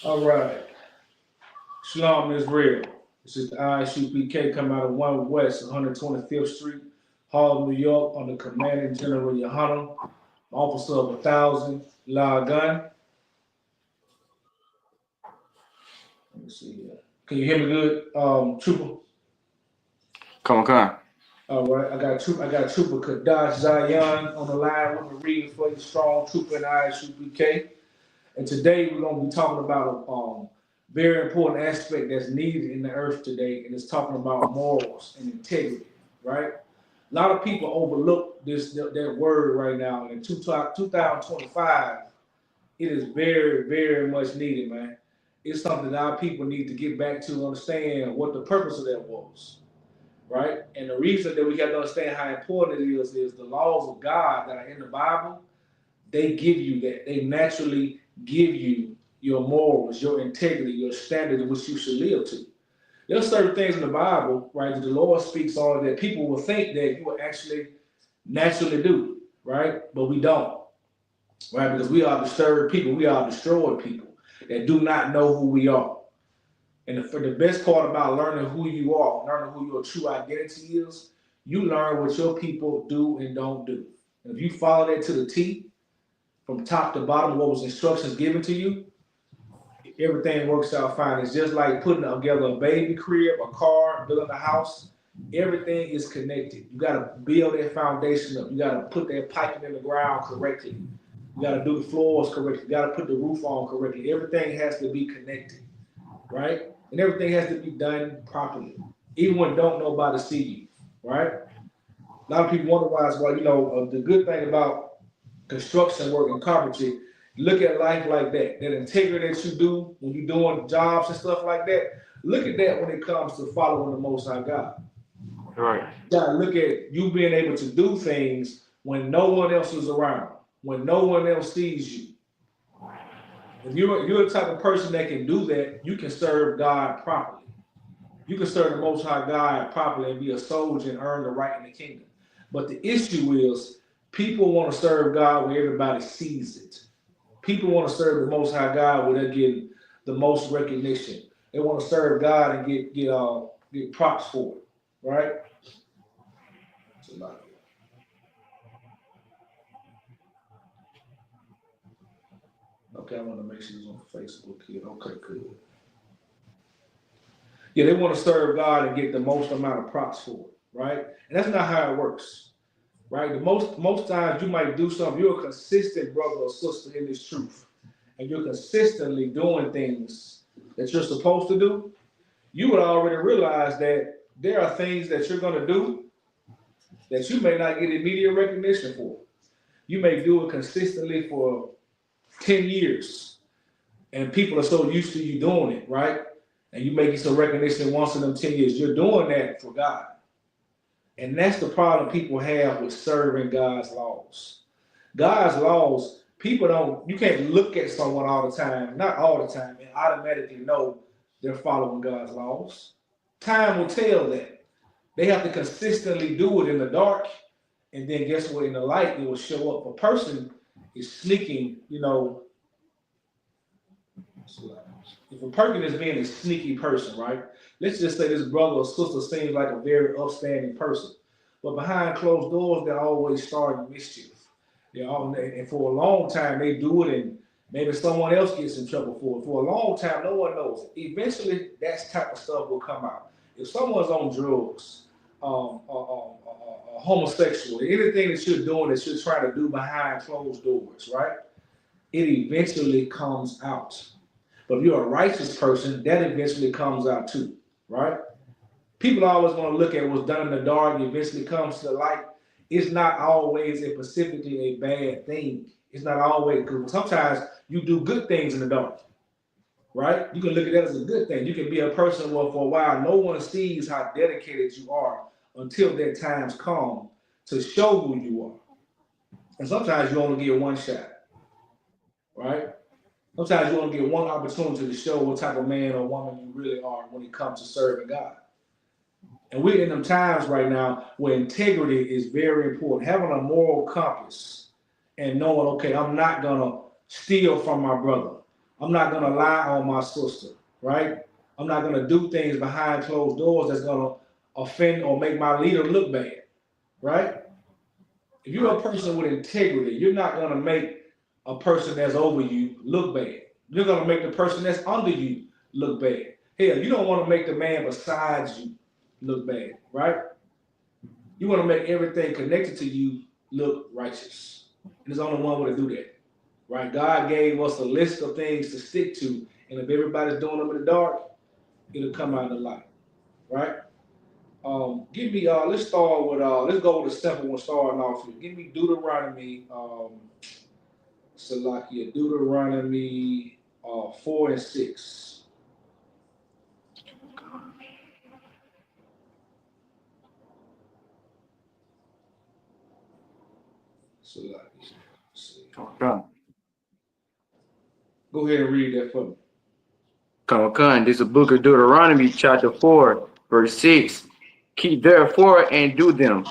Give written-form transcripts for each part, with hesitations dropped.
All right. Shalom is real. This is the Isupk coming out of 1 West 125th Street, Harlem, New York, under Commanding General Yohana, Officer of 1,000, La Gun. Let me see here. Can you hear me good, Trooper? Come on. All right. I got Trooper Kadash Zion on the line with me reading for you, strong Trooper in Isupk. And today we're going to be talking about a very important aspect that's needed in the earth today, and it's talking about morals and integrity, right? A lot of people overlook that word right now. And in 2025, it is very, very much needed, man. It's something that our people need to get back to understand what the purpose of that was, right? And the reason that we have to understand how important it is the laws of God that are in the Bible. They give you that. They naturally give you your morals, your integrity, your standard in which you should live to. There are certain things in the Bible, right, that the Lord speaks on that people will think that you will actually naturally do, right? But we don't, right? Because we are disturbed people, we are destroyed people that do not know who we are. And for the best part about learning who you are, learning who your true identity is, you learn what your people do and don't do. And if you follow that to the T, from top to bottom, what was instructions given to you, everything works out fine. It's just like putting together a baby crib, a car, building a house. Everything is connected. You got to build that foundation up. You got to put that piping in the ground correctly. You got to do the floors correctly. You got to put the roof on correctly. Everything has to be connected, right? And everything has to be done properly, even when don't nobody see you, right? A lot of people wonder why. Well, the good thing about construction work and carpentry, look at life like that. That integrity that you do when you're doing jobs and stuff like that. Look at that when it comes to following the Most High God. Right. You gotta look at you being able to do things when no one else is around, when no one else sees you. If you're the type of person that can do that, you can serve God properly. You can serve the Most High God properly and be a soldier and earn the right in the kingdom. But the issue is people want to serve God where everybody sees it. People want to serve the Most High God where they're getting the most recognition. They want to serve God and get props for it, right? It's a lot. Okay, I want to make sure it's on Facebook here. Okay, good. Yeah, they want to serve God and get the most amount of props for it, right? And that's not how it works, right? The most times you might do something. You're a consistent brother or sister in this truth, and you're consistently doing things that you're supposed to do. You would already realize that there are things that you're going to do that you may not get immediate recognition for. You may do it consistently for 10 years, and people are so used to you doing it, right? And you may get some recognition once in them 10 years. You're doing that for God. And that's the problem people have with serving God's laws. God's laws, you can't look at someone all the time, not all the time, and automatically know they're following God's laws. Time will tell that. They have to consistently do it in the dark, and then guess what? In the light, it will show up. A person is sneaking, if a person is being a sneaky person, right? Let's just say this brother or sister seems like a very upstanding person, but behind closed doors, they're always starting mischief. And for a long time, they do it, and maybe someone else gets in trouble for it. For a long time, no one knows it. Eventually, that type of stuff will come out. If someone's on drugs, homosexual, anything that you're doing that you're trying to do behind closed doors, right? It eventually comes out. But if you're a righteous person, that eventually comes out too, right? People always want to look at what's done in the dark, eventually comes to the light. It's not always and specifically a bad thing. It's not always, because sometimes you do good things in the dark, right? You can look at that as a good thing. You can be a person where for a while no one sees how dedicated you are until that times come to show who you are. And sometimes you only get one shot, right? Sometimes you only get one opportunity to show what type of man or woman you really are when it comes to serving God. And we're in them times right now where integrity is very important. Having a moral compass and knowing, okay, I'm not going to steal from my brother. I'm not gonna lie on my sister, right? I'm not gonna do things behind closed doors that's gonna offend or make my leader look bad, right? If you're a Right. person with integrity, you're not gonna make a person that's over you look bad. You're gonna make the person that's under you look bad. Hell, you don't want to make the man besides you look bad, right? You want to make everything connected to you look righteous. And there's only one way to do that, right? God gave us a list of things to stick to, and if everybody's doing them in the dark, it'll come out in the light, right? Give me let's start with let's go with a simple one starting off here. Give me Deuteronomy Salakia, Deuteronomy 4 and 6. Salakia. Come Go ahead and read that for me. on. This is the book of Deuteronomy, chapter 4, verse 6. Keep therefore and do them,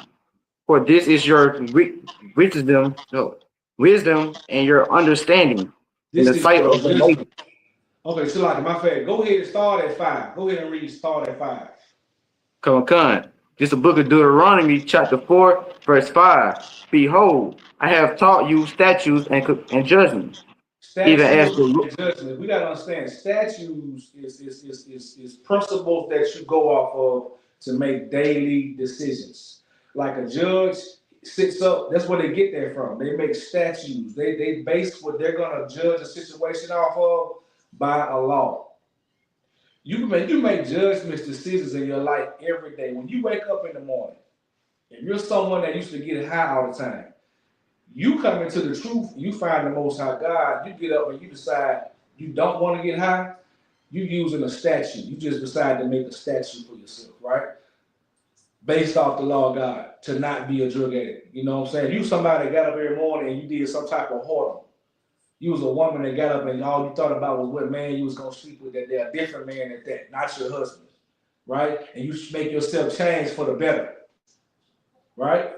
for this is your wisdom, no, wisdom and your understanding in This the is sight your of the nation. wisdom. Okay, Salakia, my favorite. Go ahead and start at 5. Go ahead and read start at 5. Come on. This is the book of Deuteronomy, chapter 4, verse 5. Behold, I have taught you statutes and judgments, even as Statutes the and judgment. We got to understand statutes is principles that you go off of to make daily decisions. Like a judge sits up, that's where they get that from. They make statutes. They base what they're going to judge a situation off of by a law. You make judgments, decisions in your life every day. When you wake up in the morning, if you're someone that used to get high all the time, you come into the truth, you find the Most High God, you get up and you decide you don't want to get high, you using a statute. You just decide to make a statute for yourself, right? Based off the law of God, to not be a drug addict. You know what I'm saying? You somebody that got up every morning and you did some type of whoredom. You was a woman that got up and all you thought about was what man you was gonna sleep with, that they're a different man at that, not your husband, right? And you make yourself change for the better, right?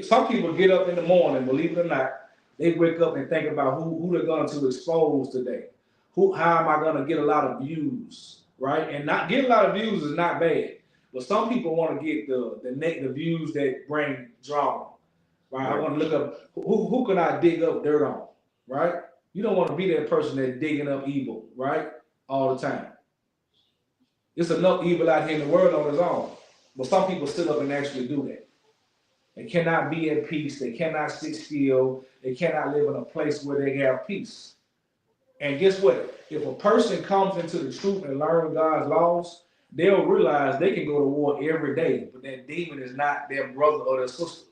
Some people get up in the morning, believe it or not, they wake up and think about who they're going to expose today. How am I going to get a lot of views, right? And not get a lot of views is not bad, but some people want to get the views that bring drama, right? I want to look up who can I dig up dirt on, right? You don't want to be that person that's digging up evil, right? All the time. There's enough evil out here in the world on its own, but some people sit up and actually do that. They cannot be at peace. They cannot sit still. They cannot live in a place where they have peace. And guess what? If a person comes into the truth and learns God's laws, they'll realize they can go to war every day, but that demon is not their brother or their sister.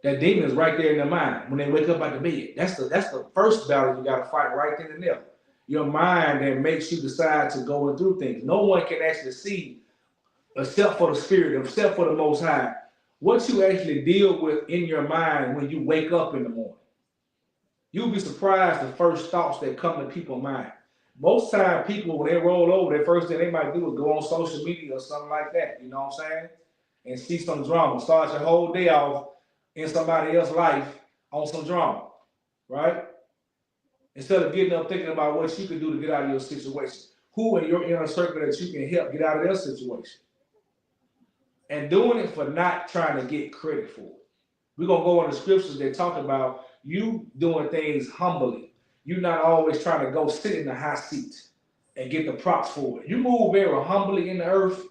That demon is right there in their mind when they wake up out of bed. That's the first battle you got to fight right then and there. Your mind that makes you decide to go and do things. No one can actually see except for the Spirit, except for the Most High, what you actually deal with in your mind when you wake up in the morning. You'll be surprised the first thoughts that come to people's mind. Most time people, when they roll over, the first thing they might do is go on social media or something like that, you know what I'm saying? And see some drama. Start your whole day off in somebody else's life on some drama, right? Instead of getting up thinking about what you can do to get out of your situation. Who in your inner circle that you can help get out of their situation. And doing it for not trying to get credit for it. We're going to go on the scriptures that talk about you doing things humbly. You're not always trying to go sit in the high seat and get the props for it. You move very humbly in the earth,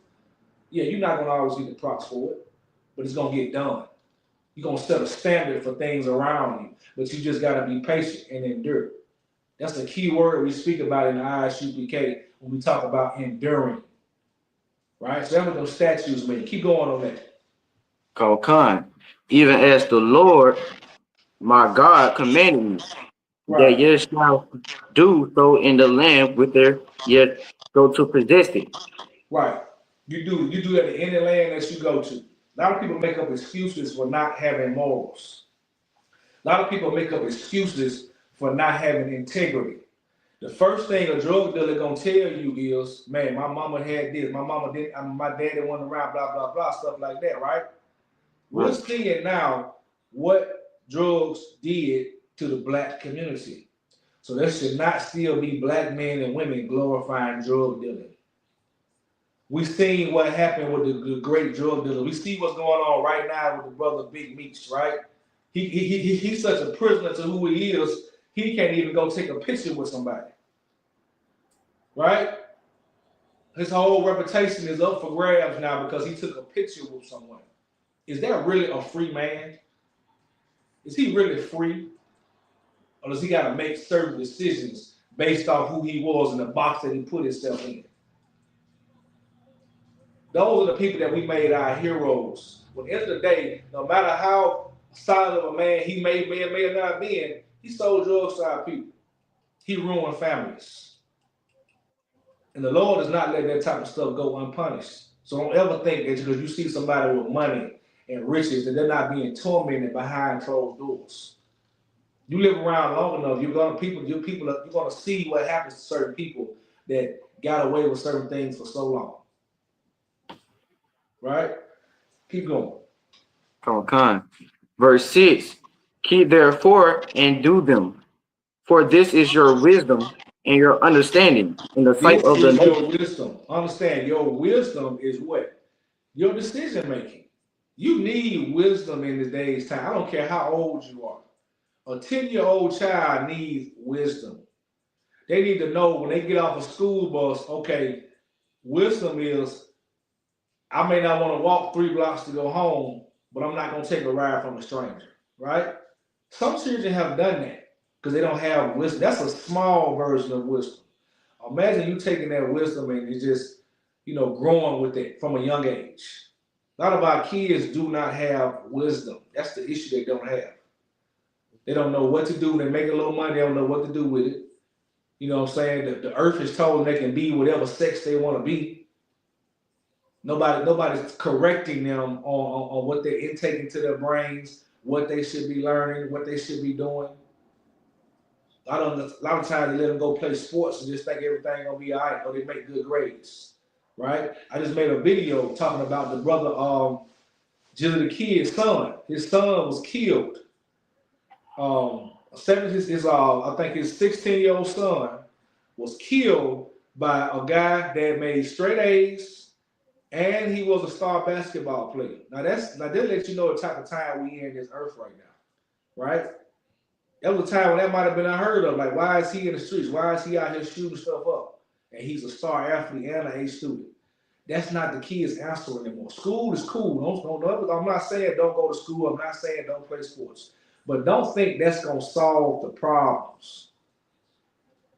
yeah, you're not going to always get the props for it, but it's going to get done. You're going to set a standard for things around you, but you just got to be patient and endure. That's the key word we speak about in the Isupk when we talk about enduring. Right? So that's what those statues mean. Keep going on that. Come. Even as the Lord my God commanded me, that Right. ye shall do so in the land with their yet go to possess it. Right. You do that in any land that you go to. A lot of people make up excuses for not having morals. A lot of people make up excuses for not having integrity. The first thing a drug dealer gonna tell you is, man, my mama had this, my mama didn't, my daddy went around, blah, blah, blah, stuff like that, right? We're Right. seeing now what drugs did to the black community. So there should not still be black men and women glorifying drug dealing. We seen what happened with the great drug dealer. We see what's going on right now with the brother Big Meech, right? He's such a prisoner to who he is, he can't even go take a picture with somebody, right? His whole reputation is up for grabs now because he took a picture with someone. Is that really a free man? Is he really free? Or does he got to make certain decisions based off who he was in the box that he put himself in? Those are the people that we made our heroes. But at the end of the day, no matter how solid of a man he may have not been, he sold drugs to our people. He ruined families. And the Lord does not let that type of stuff go unpunished. So don't ever think that because you see somebody with money and riches that they're not being tormented behind closed doors. You live around long enough, you're gonna see what happens to certain people that got away with certain things for so long. Right? Keep going. Come on, Con. Verse 6. Keep therefore and do them, for this is your wisdom and your understanding in the sight This of the is your nation. wisdom. Understand, your wisdom is what? Your decision making. You need wisdom in the day's time. I don't care how old you are. A 10-year-old child needs wisdom. They need to know when they get off a school bus, okay, wisdom is I may not want to walk 3 blocks to go home, but I'm not going to take a ride from a stranger, right? Some children have done that because they don't have wisdom. That's a small version of wisdom. Imagine you taking that wisdom and you just, growing with it from a young age. A lot of our kids do not have wisdom. That's the issue they don't have. They don't know what to do. They make a little money. They don't know what to do with it. You know what I'm saying? The earth is told them they can be whatever sex they want to be. Nobody's correcting them on what they're intaking to their brains, what they should be learning, what they should be doing. A lot of times they let them go play sports and just think everything gonna be all right, or they make good grades, right? I just made a video talking about the brother, Jilly the Kid's son. His son was killed. I think his 16-year-old son was killed by a guy that made straight A's, and he was a star basketball player. Now that lets you know the type of time we in this earth right now, right? That was a time when that might have been unheard of. Like, why is he in the streets? Why is he out here shooting stuff up? And he's a star athlete and an A student. That's not the kid's answer anymore. School is cool. I'm not saying don't go to school. I'm not saying don't play sports. But don't think that's going to solve the problems.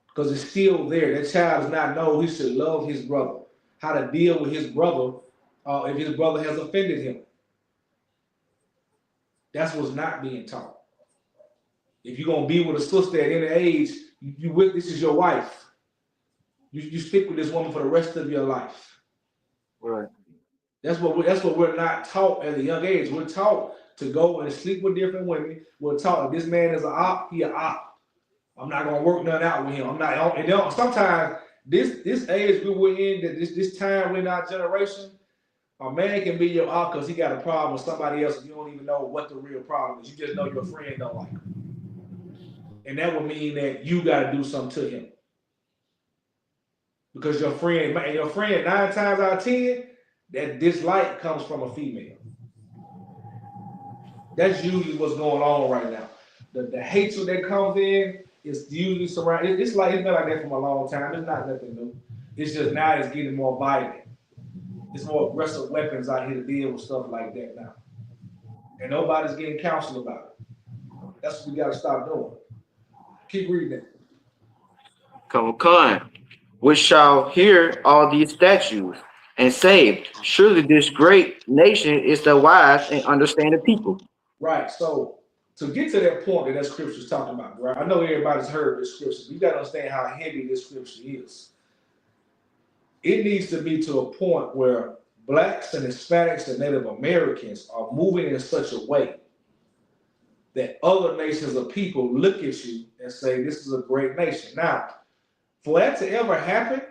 Because it's still there. That child does not know he should love his brother, how to deal with his brother if his brother has offended him. That's what's not being taught. If you're gonna be with a sister at any age, this is your wife. You stick with this woman for the rest of your life. Right. That's what we're not taught at a young age. We're taught to go and sleep with different women. We're taught this man is an op, he an op. I'm not gonna work nothing out with him. I'm not. And sometimes this age group we're in, that this time in our generation, a man can be your op because he got a problem with somebody else, and you don't even know what the real problem is. You just know your friend don't like him. And that would mean that you got to do something to him. Because your friend 9 times out of 10, that dislike comes from a female. That's usually what's going on right now. The hatred that comes in is usually surrounded. It's been like that for a long time. It's not nothing new. It's just now it's getting more violent. There's more aggressive weapons out here to deal with stuff like that now. And nobody's getting counsel about it. That's what we got to stop doing. Keep reading it. Come on. Which shall hear all these statutes and say, surely this great nation is the wise and understanding people. Right. So to get to that point that scripture is talking about, right? I know everybody's heard this scripture. You got to understand how heavy this scripture is. It needs to be to a point where blacks and Hispanics and Native Americans are moving in such a way that other nations of people look at you and say, this is a great nation. Now, for that to ever happen,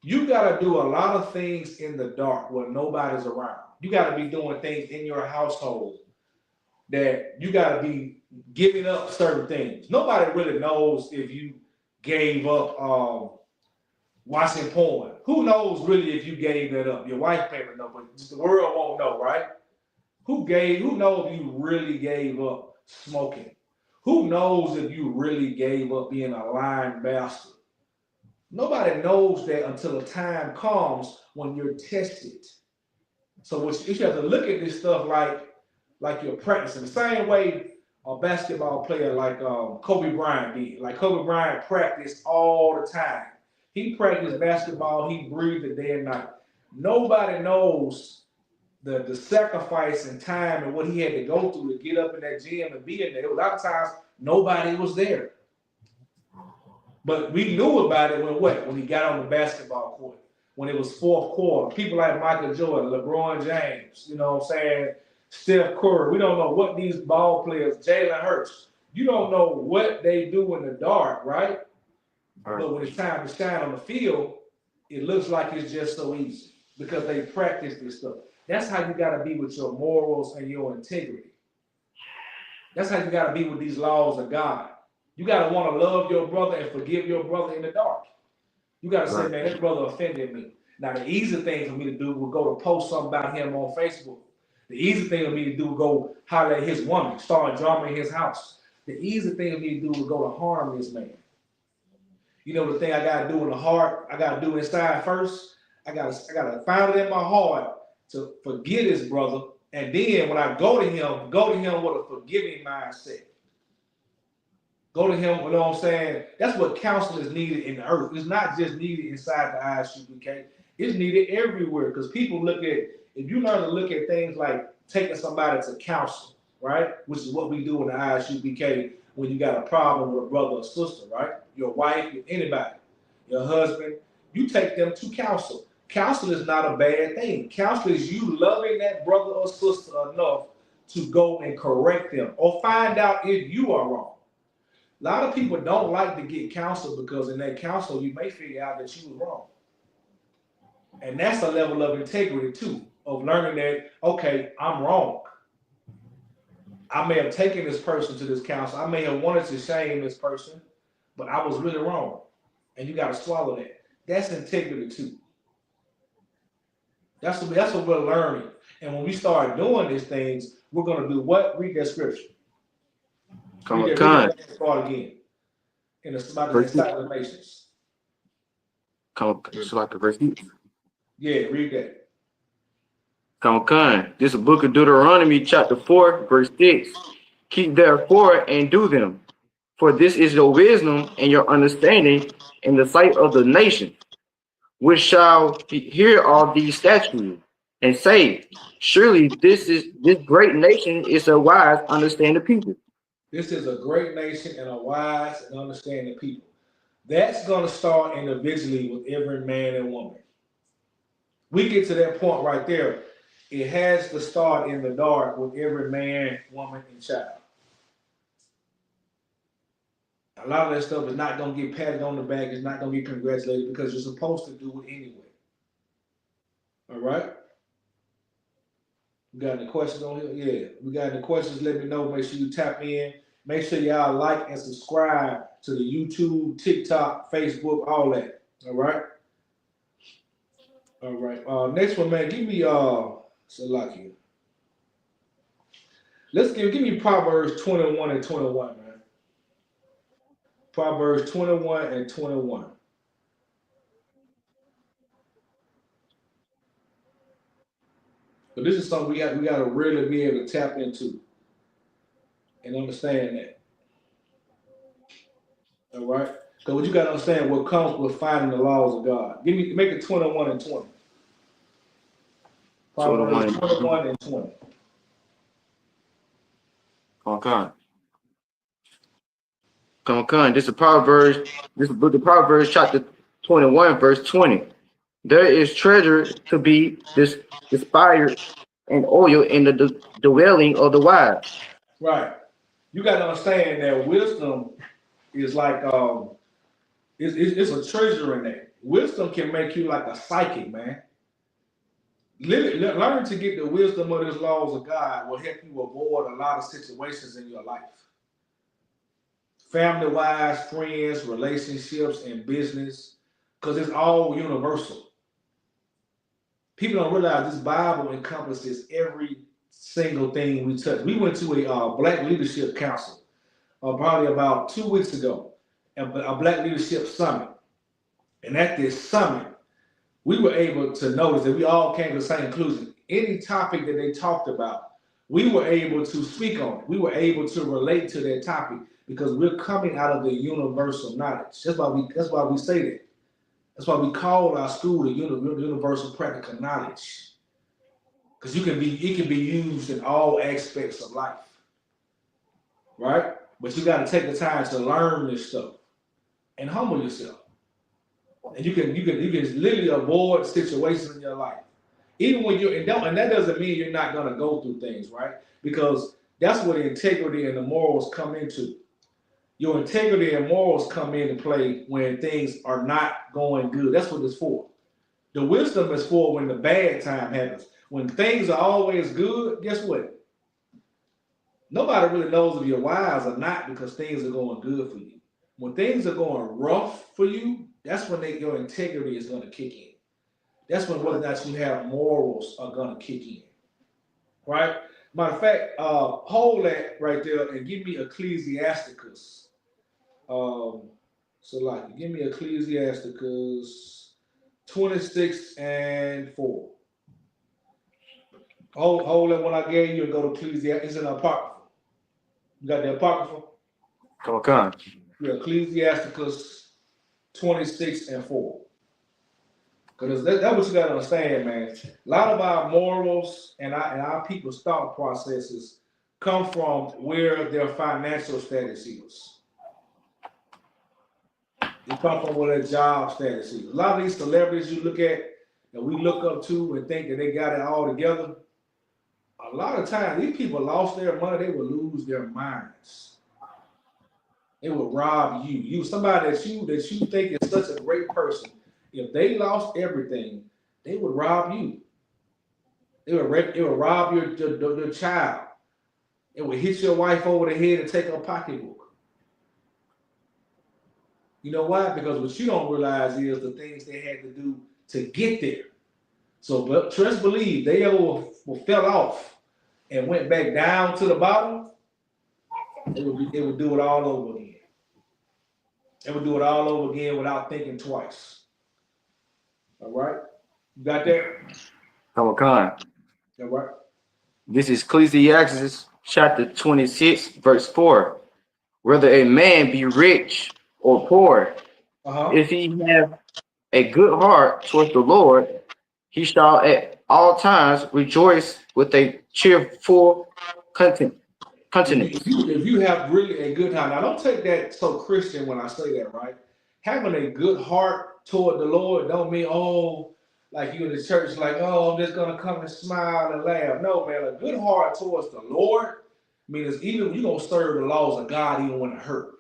you got to do a lot of things in the dark where nobody's around. You got to be doing things in your household that you got to be giving up certain things. Nobody really knows if you gave up watching porn. Who knows really if you gave that up? Your wife may know, but just the world won't know, right? Who knows if you really gave up smoking? Who knows if you really gave up being a lying bastard? Nobody knows that until a time comes when you're tested. So you have to look at this stuff like you're practicing. The same way a basketball player like Kobe Bryant did. Like Kobe Bryant practiced all the time. He practiced basketball. He breathed it day and night. Nobody knows the sacrifice and time and what he had to go through to get up in that gym and be in there. A lot of times, nobody was there. But we knew about it when he got on the basketball court, when it was fourth quarter. People like Michael Jordan, LeBron James, you know what I'm saying, Steph Curry. We don't know what these ball players, Jalen Hurts, you don't know what they do in the dark, right? But when it's time to shine on the field, it looks like it's just so easy because they practice this stuff. That's how you got to be with your morals and your integrity. That's how you got to be with these laws of God. You got to want to love your brother and forgive your brother in the dark. You got to say, man, this brother offended me. Now, the easy thing for me to do would go to post something about him on Facebook. The easy thing for me to do would go holler at his woman, start drama in his house. The easy thing for me to do would go to harm this man. You know the thing I got to do in the heart, I got to do inside first. I got to find it in my heart to forgive his brother. And then when I go to him with a forgiving mindset. Go to him, you know what I'm saying? That's what counsel is needed in the earth. It's not just needed inside the Isupk. It's needed everywhere because people look at, if you learn to look at things like taking somebody to counsel, right? Which is what we do in the Isupk when you got a problem with a brother or sister, right? Your wife, anybody, your husband, you take them to counsel. Counsel is not a bad thing. Counsel is you loving that brother or sister enough to go and correct them or find out if you are wrong. A lot of people don't like to get counsel because in that counsel, you may figure out that you were wrong. And that's a level of integrity too, of learning that, okay, I'm wrong. I may have taken this person to this counsel. I may have wanted to shame this person, but I was really wrong. And you got to swallow that. That's integrity too. That's what we're learning. And when we start doing these things, we're going to do what? Read that scripture. Read that part again. In the Nations. Yeah, read that. Come on. This is the book of Deuteronomy, chapter 4, verse 6. Keep therefore and do them, for this is your wisdom and your understanding in the sight of the nation, which shall hear all these statutes and say, surely this great nation is a wise, understanding people. This is a great nation and a wise and understanding people. That's going to start individually with every man and woman. We get to that point right there. It has to start in the dark with every man, woman, and child. A lot of that stuff is not going to get patted on the back. It's not going to get congratulated because you're supposed to do it anyway. All right? We got any questions on here? Yeah. We got any questions? Let me know. Make sure you tap in. Make sure y'all like and subscribe to the YouTube, TikTok, Facebook, all that. All right? All right. Next one, man. Give me Salakia. Let's give me Proverbs 21 and 21, man. Proverbs 21 and 21. But this is something we got to really be able to tap into and understand that. All right? Because what you got to understand what comes with finding the laws of God. Make it 21 and 20. Proverbs 21 and 20. Come. This is Proverbs. This is book of Proverbs, chapter 21, verse 20. There is treasure to be desired and oil in the dwelling of the wise. Right. You got to understand that wisdom is like it's a treasure in that. Wisdom can make you like a psychic, man. Learn to get the wisdom of these laws of God will help you avoid a lot of situations in your life. family-wise, friends, relationships, and business, because it's all universal. People don't realize this Bible encompasses every single thing we touch. We went to a Black Leadership Council probably about 2 weeks ago, a Black Leadership Summit. And at this summit, we were able to notice that we all came to the same conclusion. Any topic that they talked about, we were able to speak on it. We were able to relate to that topic because we're coming out of the universal knowledge. That's why we say that. That's why we call our school the universal practical knowledge. Because it can be used in all aspects of life. Right? But you got to take the time to learn this stuff and humble yourself. And you can literally avoid situations in your life. Even when and that doesn't mean you're not gonna go through things, right? Because that's where the integrity and the morals come into. Your integrity and morals come into play when things are not going good. That's what it's for. The wisdom is for when the bad time happens. When things are always good, guess what? Nobody really knows if you're wise or not because things are going good for you. When things are going rough for you, that's when your integrity is going to kick in. That's when whether or not you have morals are going to kick in. Right? Matter of fact, hold that right there and give me Ecclesiasticus. Give me Ecclesiasticus 26:4. Hold that one I gave you and go to Ecclesiasticus. It's an apocryphal. You got the apocryphal? Come on. Yeah, Ecclesiasticus 26:4. Because that's what you got to understand, man. A lot of our morals and our people's thought processes come from where their financial status is. They come from where their job status is. A lot of these celebrities you look at that we look up to and think that they got it all together, a lot of times these people lost their money, they would lose their minds. They would rob you. You somebody that you think is such a great person. If they lost everything, they would rob you. It would rob your child. It would hit your wife over the head and take her pocketbook. You know why? Because what you don't realize is the things they had to do to get there. So, but trust, believe they ever fell off and went back down to the bottom, it would do it all over again. It would do it all over again without thinking twice. All right, you got that? Come on. All right. This is Ecclesiastes chapter 26, verse 4. Whether a man be rich or poor, if he have a good heart towards the Lord, he shall at all times rejoice with a cheerful countenance. If you have really a good heart, now don't take that so Christian when I say that, right? Having a good heart toward the Lord don't mean, like you in the church, like, I'm just gonna come and smile and laugh. No, man, a good heart towards the Lord means even you're gonna serve the laws of God even when it hurt.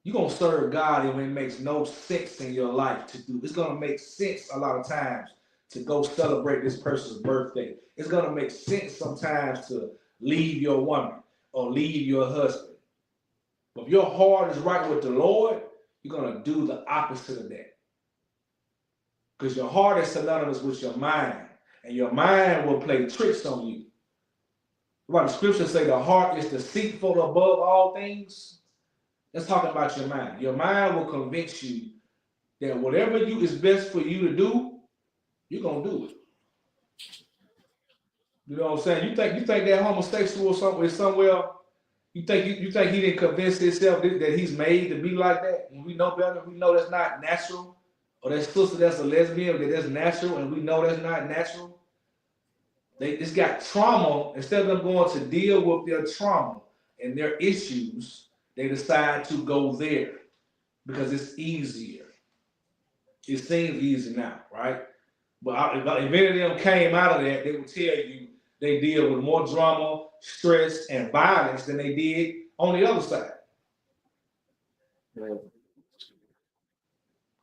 You're gonna serve God even when it makes no sense in your life to do. It's gonna make sense a lot of times to go celebrate this person's birthday. It's gonna make sense sometimes to leave your woman or leave your husband. But if your heart is right with the Lord, you're gonna do the opposite of that. Because your heart is synonymous with your mind, and your mind will play tricks on you. Right, the scriptures say the heart is deceitful above all things. Let's talk about your mind. Your mind will convince you that whatever is best for you to do, you're gonna do it. You know what I'm saying? You think that homosexual is somewhere? You think he didn't convince himself that he's made to be like that? When we know better, we know that's not natural. Or that sister that's a lesbian, that that's natural, and we know that's not natural. They just got trauma. Instead of them going to deal with their trauma and their issues, they decide to go there because it's easier. It seems easy now, right? But if any of them came out of that, they would tell you they deal with more drama, stress, and violence than they did on the other side.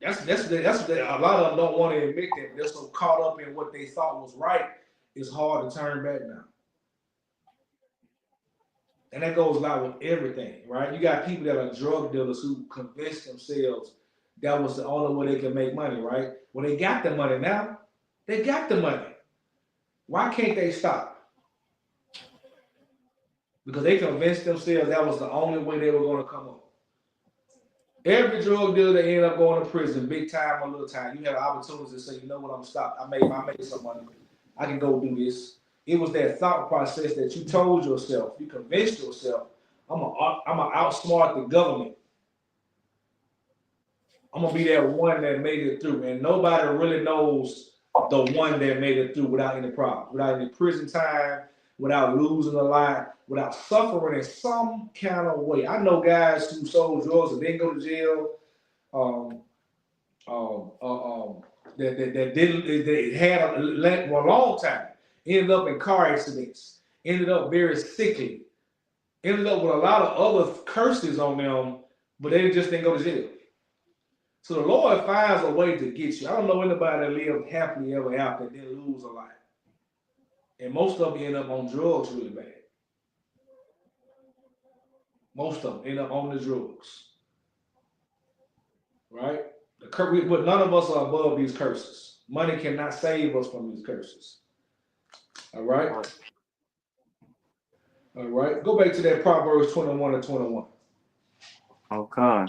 That's a lot of them don't want to admit that. They're so caught up in what they thought was right, it's hard to turn back now. And that goes a lot with everything, right? You got people that are drug dealers who convince themselves that was the only way they can make money, right? Well, they got the money now. They got the money. Why can't they stop? Because they convinced themselves that was the only way they were going to come up. Every drug dealer that ended up going to prison, big time or little time, you have opportunities to say, you know what, I'm stopped. I made some money. I can go do this. It was that thought process that you told yourself, you convinced yourself, I'm gonna outsmart the government. I'm gonna be that one that made it through, and nobody really knows the one that made it through without any problems, without any prison time, without losing a lot, without suffering in some kind of way. I know guys who sold drugs and didn't go to jail. Um, that didn't they had a long time, ended up in car accidents, ended up very sickly, ended up with a lot of other curses on them, but they just didn't go to jail. So the Lord finds a way to get you. I don't know anybody that lived happily ever after and didn't lose a lot. And most of them end up on drugs really bad. Most of them end up on the drugs, right? But none of us are above these curses. Money cannot save us from these curses. All right? All right. Go back to that Proverbs 21 and 21. Okay.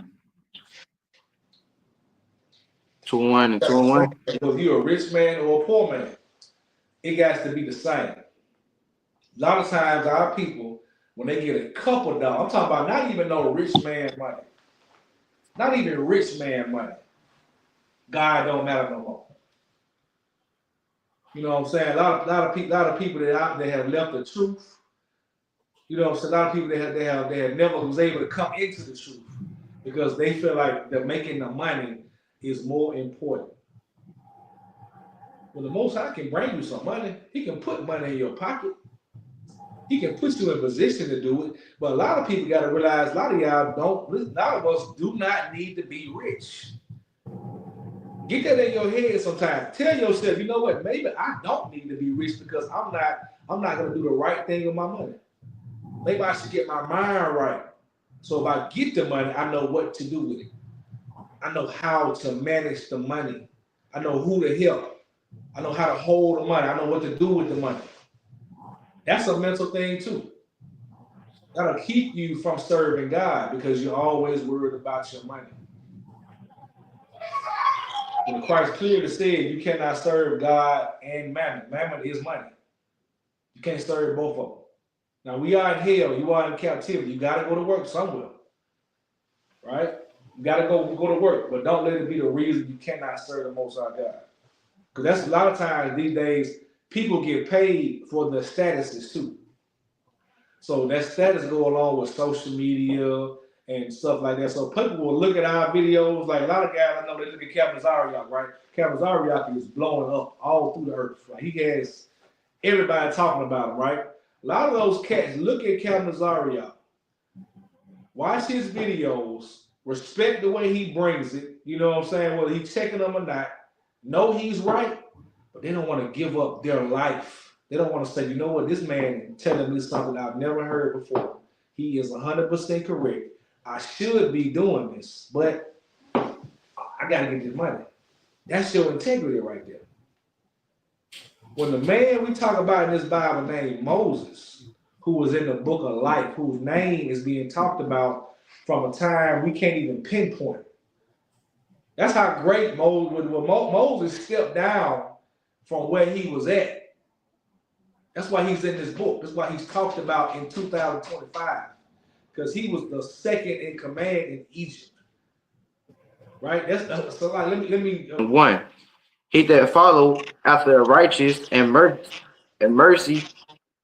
21 and 21. Whether you're a rich man or a poor man, it got to be the same. A lot of times our people, when they get a couple of dollars, I'm talking about not even no rich man money. Not even rich man money. God don't matter no more. You know what I'm saying? A lot of people that out there have left the truth. You know what I'm saying? A lot of people they have never was able to come into the truth because they feel like they're making the money is more important. Well, the Most High can bring you some money. He can put money in your pocket. He can put you in position to do it. But a lot of people got to realize, a lot of y'all don't, a lot of us do not need to be rich. Get that in your head sometimes. Tell yourself, you know what, maybe I don't need to be rich because I'm not going to do the right thing with my money. Maybe I should get my mind right. So if I get the money, I know what to do with it. I know how to manage the money. I know who to help. I know how to hold the money. I know what to do with the money. That's a mental thing too. That'll keep you from serving God because you're always worried about your money. When Christ clearly said you cannot serve God and mammon. Mammon is money. You can't serve both of them. Now we are in hell. You are in captivity. You got to go to work somewhere, right? You got to go to work, but don't let it be the reason you cannot serve the Most High God. Because that's a lot of times these days people get paid for the statuses too. So that status go along with social media and stuff like that. So people will look at our videos, like a lot of guys I know, they look at Captain Zariak, right? Captain Zariak is blowing up all through the earth. Right? He has everybody talking about him, right? A lot of those cats look at Captain Zariak, watch his videos, respect the way he brings it, you know what I'm saying? Whether he's checking them or not, know he's right, but they don't want to give up their life. They don't want to say, you know what, this man is telling me something I've never heard before. He is 100% correct. I should be doing this, but I got to get this money. That's your integrity right there. When the man we talk about in this Bible named Moses, who was in the book of life, whose name is being talked about from a time we can't even pinpoint. That's how great Moses stepped down from where he was at. That's why he's in this book. That's why he's talked about in 2025. Because he was the second in command in Egypt. Right? That's so like let me One. He that follow after righteous and mercy,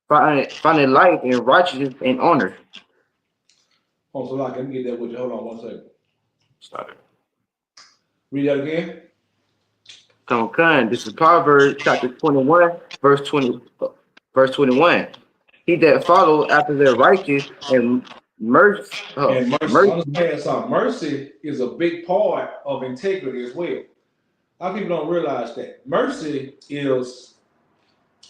finding life and righteousness and honor. Oh, so like let me get that with you. Hold on 1 second. Sorry. Read that again. Come, this is Proverbs chapter 21, verse 21. He that follow after the righteous and mercy, And mercy. mercy. Understand something. Mercy is a big part of integrity as well. A lot of people don't realize that. Mercy is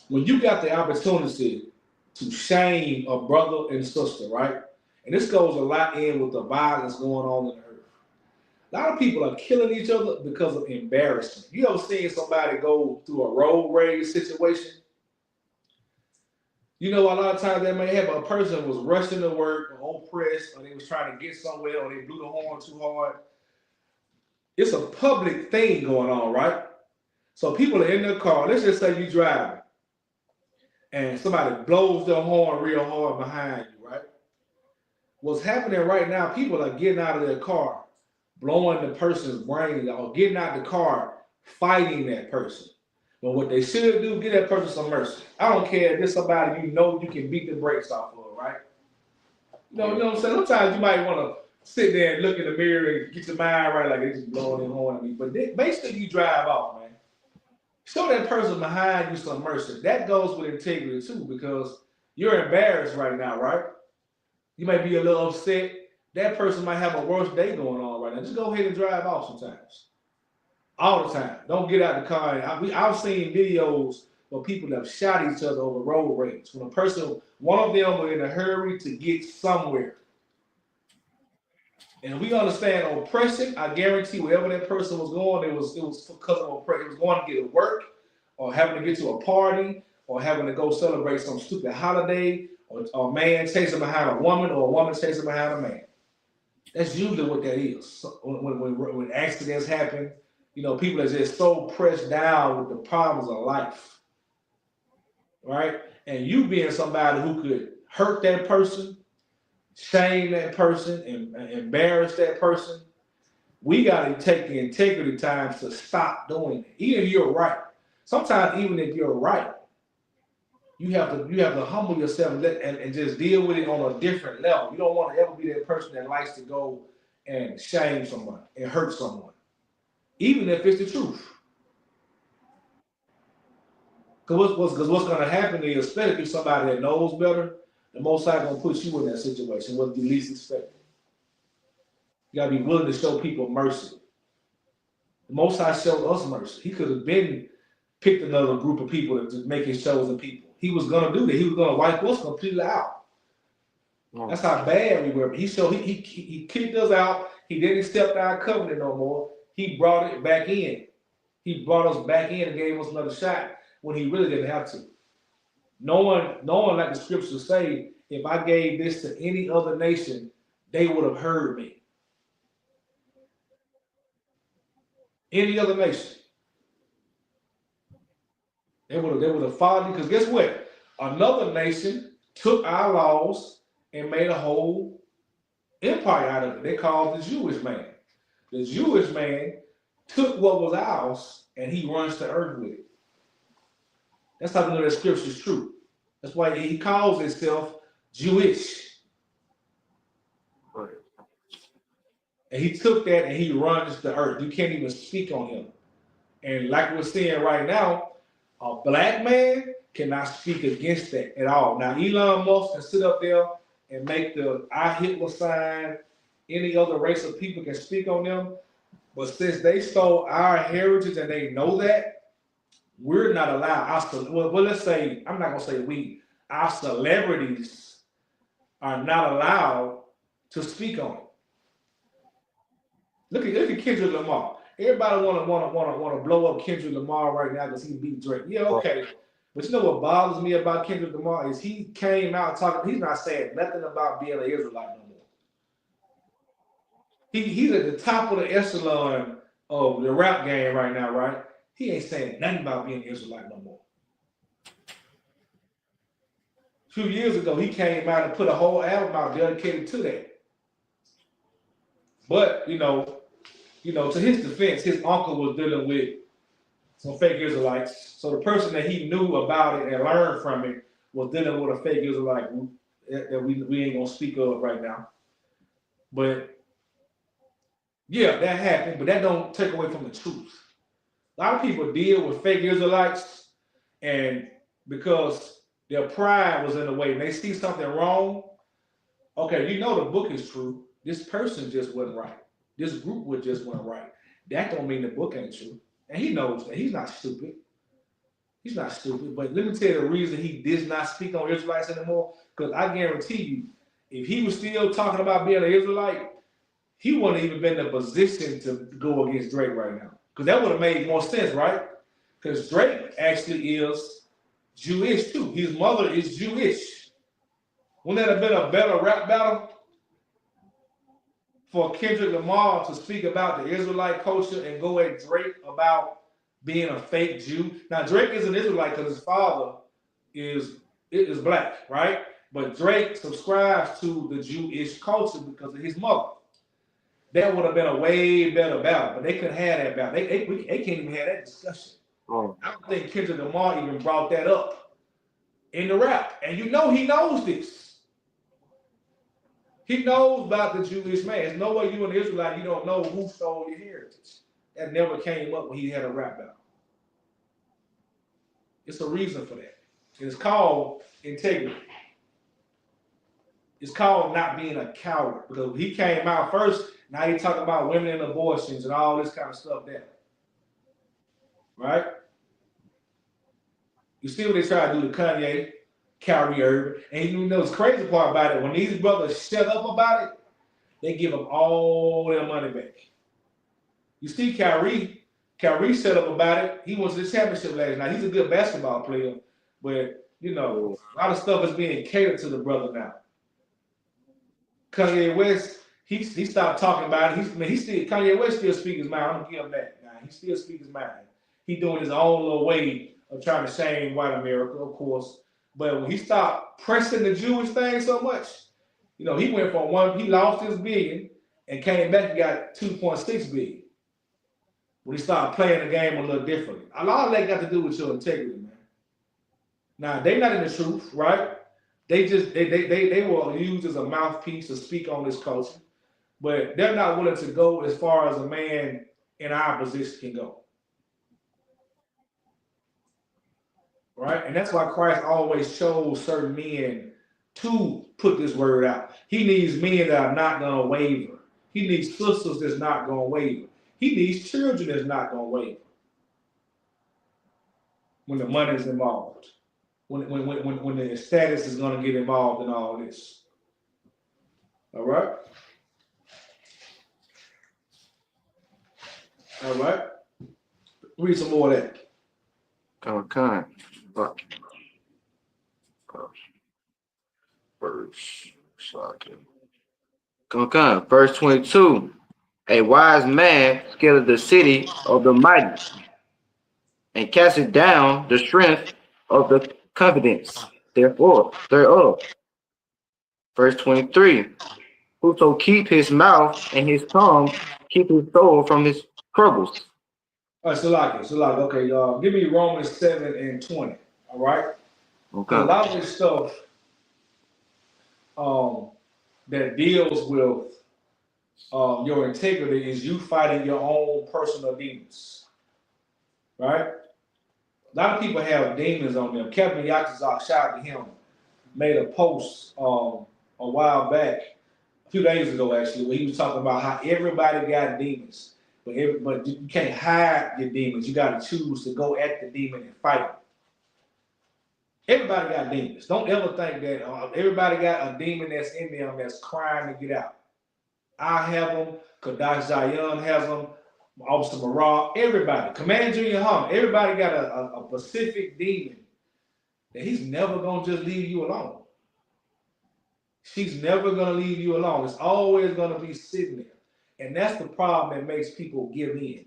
when you got the opportunity to shame a brother and sister, right? And this goes a lot in with the violence going on in the earth. A lot of people are killing each other because of embarrassment. You ever seen somebody go through a road rage situation? You know, a lot of times they may have a person was rushing to work or oppressed, or they was trying to get somewhere, or they blew the horn too hard. It's a public thing going on, right? So people are in their car. Let's just say you driving, and somebody blows their horn real hard behind you, right? What's happening right now? People are getting out of their car, blowing the person's brains out, or getting out the car, fighting that person. But what they should do, give that person some mercy. I don't care if it's somebody you know you can beat the brakes off of, right? You know what I'm saying? Sometimes you might want to sit there and look in the mirror and get your mind right, like they just blowing their horn at me. But make sure you drive off, man. Show that person behind you some mercy. That goes with integrity too, because you're embarrassed right now, right? You might be a little upset. That person might have a worse day going on right now. Just go ahead and drive off sometimes. All the time. Don't get out the car. I've seen videos where people have shot each other over road rage. When a person, one of them were in a hurry to get somewhere. And we understand oppression. I guarantee wherever that person was going, it was because of oppression. It was going to get to work, or having to get to a party, or having to go celebrate some stupid holiday, or a man chasing behind a woman, or a woman chasing behind a man. That's usually what that is. So when accidents happen, you know, people are just so pressed down with the problems of life, right? And you being somebody who could hurt that person, shame that person, and embarrass that person, we got to take the integrity times to stop doing it. Even if you're right. Sometimes even if you're right, you have to humble yourself and just deal with it on a different level. You don't want to ever be that person that likes to go and shame someone and hurt someone, even if it's the truth. Because what's going to happen is, especially if you're somebody that knows better, the Most High going to put you in that situation, what you least expect. You got to be willing to show people mercy. The Most High showed us mercy. He could have been picked another group of people to make his chosen people. He was going to do that. He was going to wipe us completely out. That's how bad we were. He kicked us out. He didn't accept our covenant no more. He brought it back in. He brought us back in and gave us another shot when he really didn't have to. Knowing like the scriptures say, if I gave this to any other nation, they would have heard me. Any other nation. They would have followed me, because guess what? Another nation took our laws and made a whole empire out of it. They called the Jewish man. The Jewish man took what was ours and he runs the earth with it. That's how we know that scripture is true. That's why he calls himself Jewish. Right. And he took that and he runs the earth. You can't even speak on him. And like we're seeing right now, a black man cannot speak against that at all. Now, Elon Musk can sit up there and make the I Hitler sign. Any other race of people can speak on them. But since they stole our heritage and they know that, we're not allowed. Well, let's say, I'm not going to say we, our celebrities are not allowed to speak on it. Look at Kendrick Lamar. Everybody want to blow up Kendrick Lamar right now because he beat Drake. Yeah, okay. But you know what bothers me about Kendrick Lamar is he came out talking. He's not saying nothing about being an Israelite no more. He's at the top of the echelon of the rap game right now, right? He ain't saying nothing about being an Israelite no more. A few years ago, he came out and put a whole album out dedicated to that. But to his defense, his uncle was dealing with some fake Israelites. So the person that he knew about it and learned from it was dealing with a fake Israelite group that we ain't gonna speak of right now. But yeah, that happened, but that don't take away from the truth. A lot of people deal with fake Israelites, and because their pride was in the way, and they see something wrong. Okay, the book is true. This person just wasn't right. This group just wasn't right. That don't mean the book ain't true. And he knows that. He's not stupid. He's not stupid, but let me tell you the reason he did not speak on Israelites anymore. Because I guarantee you, if he was still talking about being an Israelite, he wouldn't even been in a position to go against Drake right now. Because that would have made more sense, right? Because Drake actually is Jewish too. His mother is Jewish. Wouldn't that have been a better rap battle for Kendrick Lamar to speak about the Israelite culture and go at Drake about being a fake Jew? Now Drake is an Israelite because his father is black, right? But Drake subscribes to the Jewish culture because of his mother. That would have been a way better battle, but they couldn't have that battle. They can't even have that discussion. Oh. I don't think Kendrick Lamar even brought that up in the rap. And you know he knows this. He knows about the Jewish man. There's no way you an Israelite, you don't know who stole your heritage. That never came up when he had a rap battle. It's a reason for that. It's called integrity. It's called not being a coward. Because he came out first, now he talking about women and abortions and all this kind of stuff there. Right? You see what they try to do to Kanye, Kyrie Irving. And you know the crazy part about it, when these brothers shut up about it, they give them all their money back. You see Kyrie shut up about it. He went to the championship last night. He's a good basketball player, but you know, a lot of stuff is being catered to the brother now. Kanye West, he stopped talking about it. Kanye West still speaks his mind. I'm gonna give him that. Now he still speaks his mind. He doing his own little way of trying to shame white America, of course. But when he stopped pressing the Jewish thing so much, you know, he went from he lost his billion and came back and got 2.6 billion. When he started playing the game a little differently. A lot of that got to do with your integrity, man. Now, they're not in the truth, right? They were used as a mouthpiece to speak on this culture, but they're not willing to go as far as a man in our position can go. Right? And that's why Christ always chose certain men to put this word out. He needs men that are not going to waver. He needs sisters that's not going to waver. He needs children that's not going to waver when the money is involved, when the status is going to get involved in all this. All right? All right? Read some more of that. Come on. Verse 22. A wise man scaled the city of the mighty and casted down the strength of the confidence thereof. Verse 23. Whoso keep his mouth and his tongue, keep his soul from his troubles. All right, Salaki. Okay, give me Romans 7 and 20. All right? Okay. A lot of this stuff that deals with your integrity is you fighting your own personal demons. Right? A lot of people have demons on them. Kevin Yatazak, shout out to him, made a post a while back, a few days ago actually, where he was talking about how everybody got demons. But you can't hide your demons. You got to choose to go at the demon and fight it. Everybody got demons. Don't ever think that everybody got a demon that's in them that's crying to get out. I have them. Kadash Zion has them. Officer Marah. Everybody. Commander Junior Hum. Everybody got a specific demon that he's never going to just leave you alone. She's never going to leave you alone. It's always going to be sitting there. And that's the problem that makes people give in.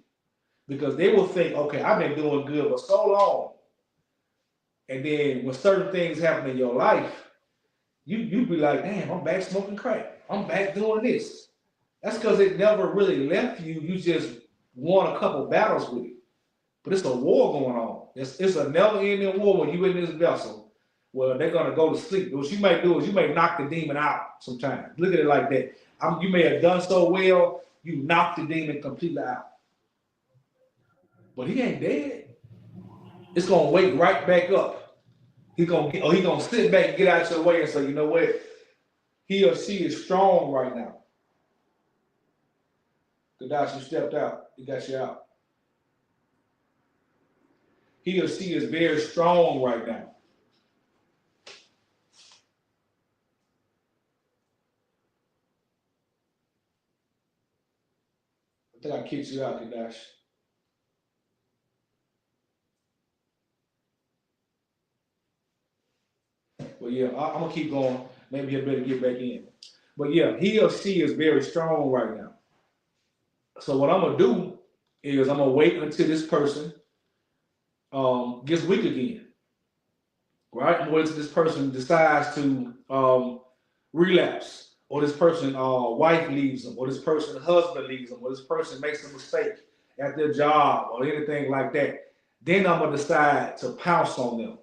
Because they will think, okay, I've been doing good for so long. And then when certain things happen in your life, you be like, damn, I'm back smoking crack. I'm back doing this. That's because it never really left you. You just won a couple battles with it. But it's a war going on. It's a never-ending war when you're in this vessel. Well, they're going to go to sleep. What you may do is you may knock the demon out sometimes. Look at it like that. You may have done so well, you knock the demon completely out. But he ain't dead. It's going to wake right back up. He's gonna sit back and get out your way and say, you know what? He or she is strong right now. Kadash, you stepped out. He got you out. he or she is very strong right now. I think I kicked you out, Kadash. But yeah, I'm gonna keep going. Maybe I better get back in. But yeah, he or she is very strong right now. So what I'm gonna do is I'm gonna wait until this person gets weak again, right? I'm gonna wait until this person decides to relapse, or this person wife leaves them, or this person husband leaves them, or this person makes a mistake at their job or anything like that. Then I'm gonna decide to pounce on them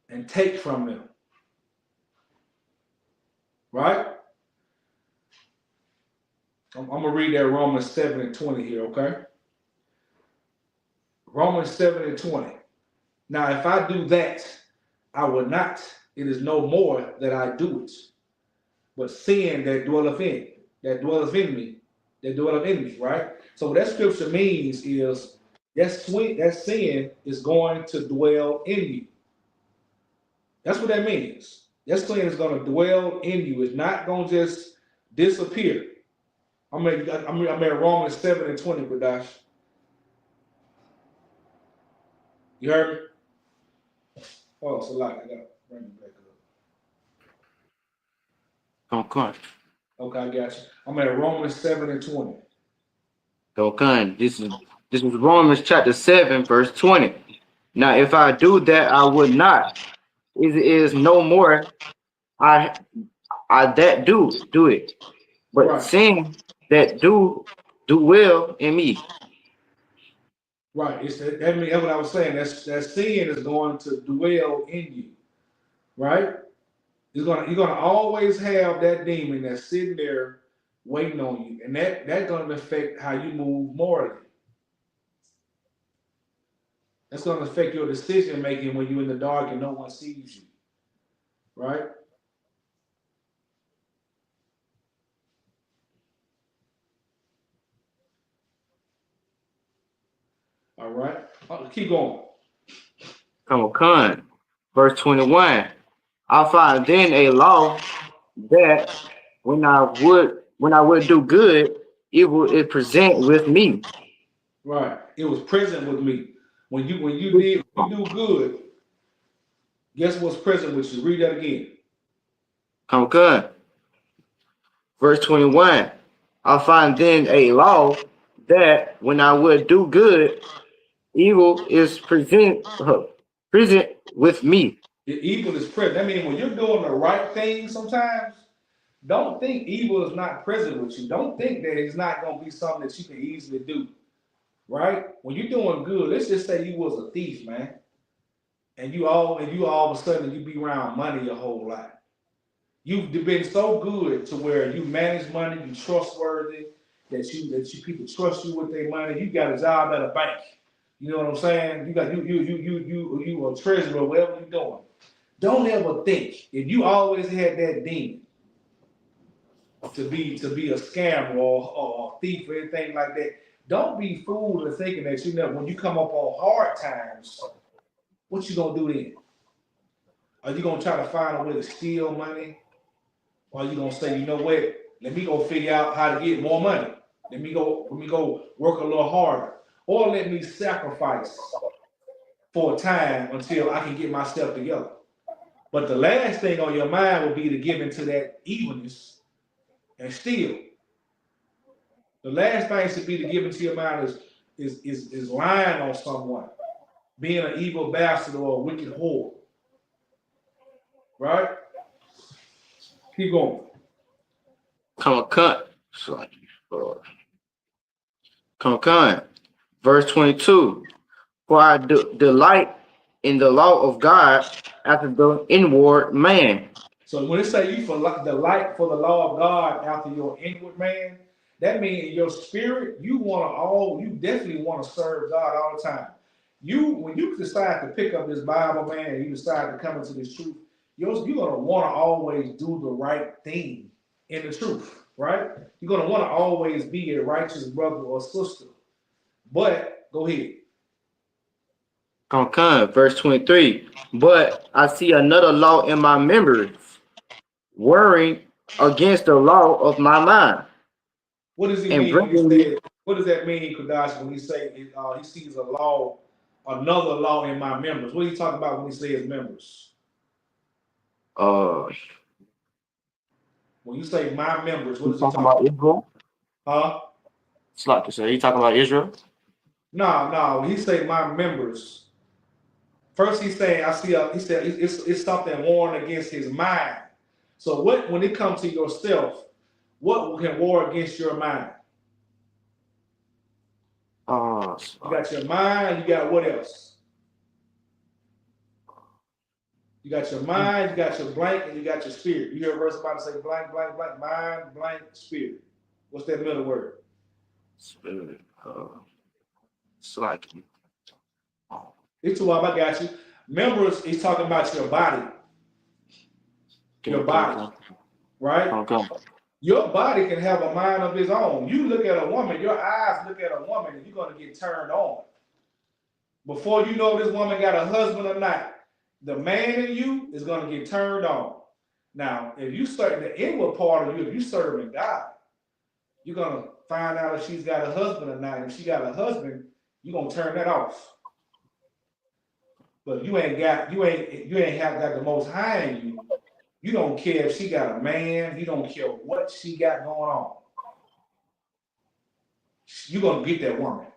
and take from them, right? I'm gonna read that Romans 7:20 here, okay? Romans 7:20. Now, if I do that, I will not. It is no more that I do it, but sin that dwelleth in me, right? So what that scripture means is that sin is going to dwell in you. That's what that means. That sin is going to dwell in you. It's not going to just disappear. I'm at Romans 7:20, Bradash. You heard me? Oh, it's a lot. I got to bring it back up. Okay. Okay, I got you. I'm at Romans 7:20. Okay. This is Romans chapter 7, verse 20. Now, if I do that, I would not. It is no more I I that do it, but Right, sin that do well in me. right. That's what I was saying. That sin is going to dwell in you, right? You're gonna always have that demon that's sitting there waiting on you, and that's gonna affect how you move morally. That's gonna affect your decision making when you're in the dark and no one sees you, right? All right. Keep going. Come on. Verse 21. I find then a law that when I would do good, evil is present with me. Right. It was present with me. When you do good, guess what's present with you? Read that again. Come on. Verse 21. I find then a law that when I would do good, evil is present with me. The evil is present. That means when you're doing the right thing sometimes, don't think evil is not present with you. Don't think that it's not gonna be something that you can easily do. Right? When you're doing good, let's just say you was a thief, man, and you all of a sudden you be around money your whole life. You've been so good to where you manage money, you trustworthy, that you people trust you with their money. You got a job at a bank. You know what I'm saying? You a treasurer, whatever you're doing. Don't ever think if you always had that demon to be a scammer or a thief or anything like that. Don't be fooled into thinking that when you come up on hard times, what you gonna do then? Are you gonna try to find a way to steal money? Or are you gonna say, you know what? Let me go figure out how to get more money. Let me go work a little harder. Or let me sacrifice for a time until I can get myself together. But the last thing on your mind will be to give into that evilness and steal. The last thing should be to give into your mind is lying on someone, being an evil bastard or a wicked whore. Right? Keep going. Come on. Come on. Verse 22. For I delight in the law of God after the inward man. So when it say you for the light for the law of God after your inward man, that means in your spirit you definitely want to serve God all the time. When you decide to pick up this Bible, man, and you decide to come into this truth, you're gonna want to always do the right thing in the truth, right? You're gonna want to always be a righteous brother or sister. But go ahead. Verse 23. But I see another law in my members, warring against the law of my mind, What does he and mean when he bringing me said? What does that mean, Kadash, when he say he sees a law, another law in my members? What are you talking about when he says members? uh When you say my members, what he's is he talking talking about about? Israel. Huh? It's like to say he talking about Israel. No, no. When he say my members, first he's saying I see a. He said it's something warring against his mind. So what? When it comes to yourself, what can war against your mind? You got your mind. You got what else? You got your mind, you got your blank, and you got your spirit. You hear a verse about to say blank, blank, blank, mind, blank, spirit. What's that middle word? Spirit. It's like It's two of them, I got you. Members, he's talking about your body. Your body, right? Your body can have a mind of its own. You look at a woman, your eyes look at a woman, and you're going to get turned on. Before you know this woman got a husband or not, the man in you is going to get turned on. Now, if you serve the inward part of you, if you serving God, you're gonna find out if she's got a husband or not. If she got a husband, you're gonna turn that off. But you ain't got the most high in you. You don't care if she got a man, you don't care what she got going on. You're gonna get that woman.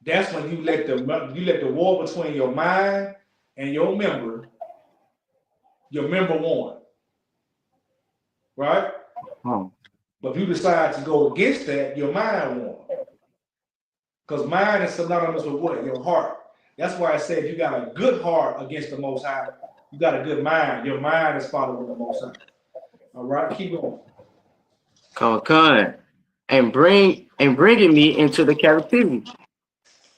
That's when you let the war between your mind and your member won. Right? But if you decide to go against that, your mind won. Because mind is synonymous with what? Your heart. That's why I said you got a good heart against the Most High. You got a good mind. Your mind is following the Most High. All right, keep going. And bringing me into the captivity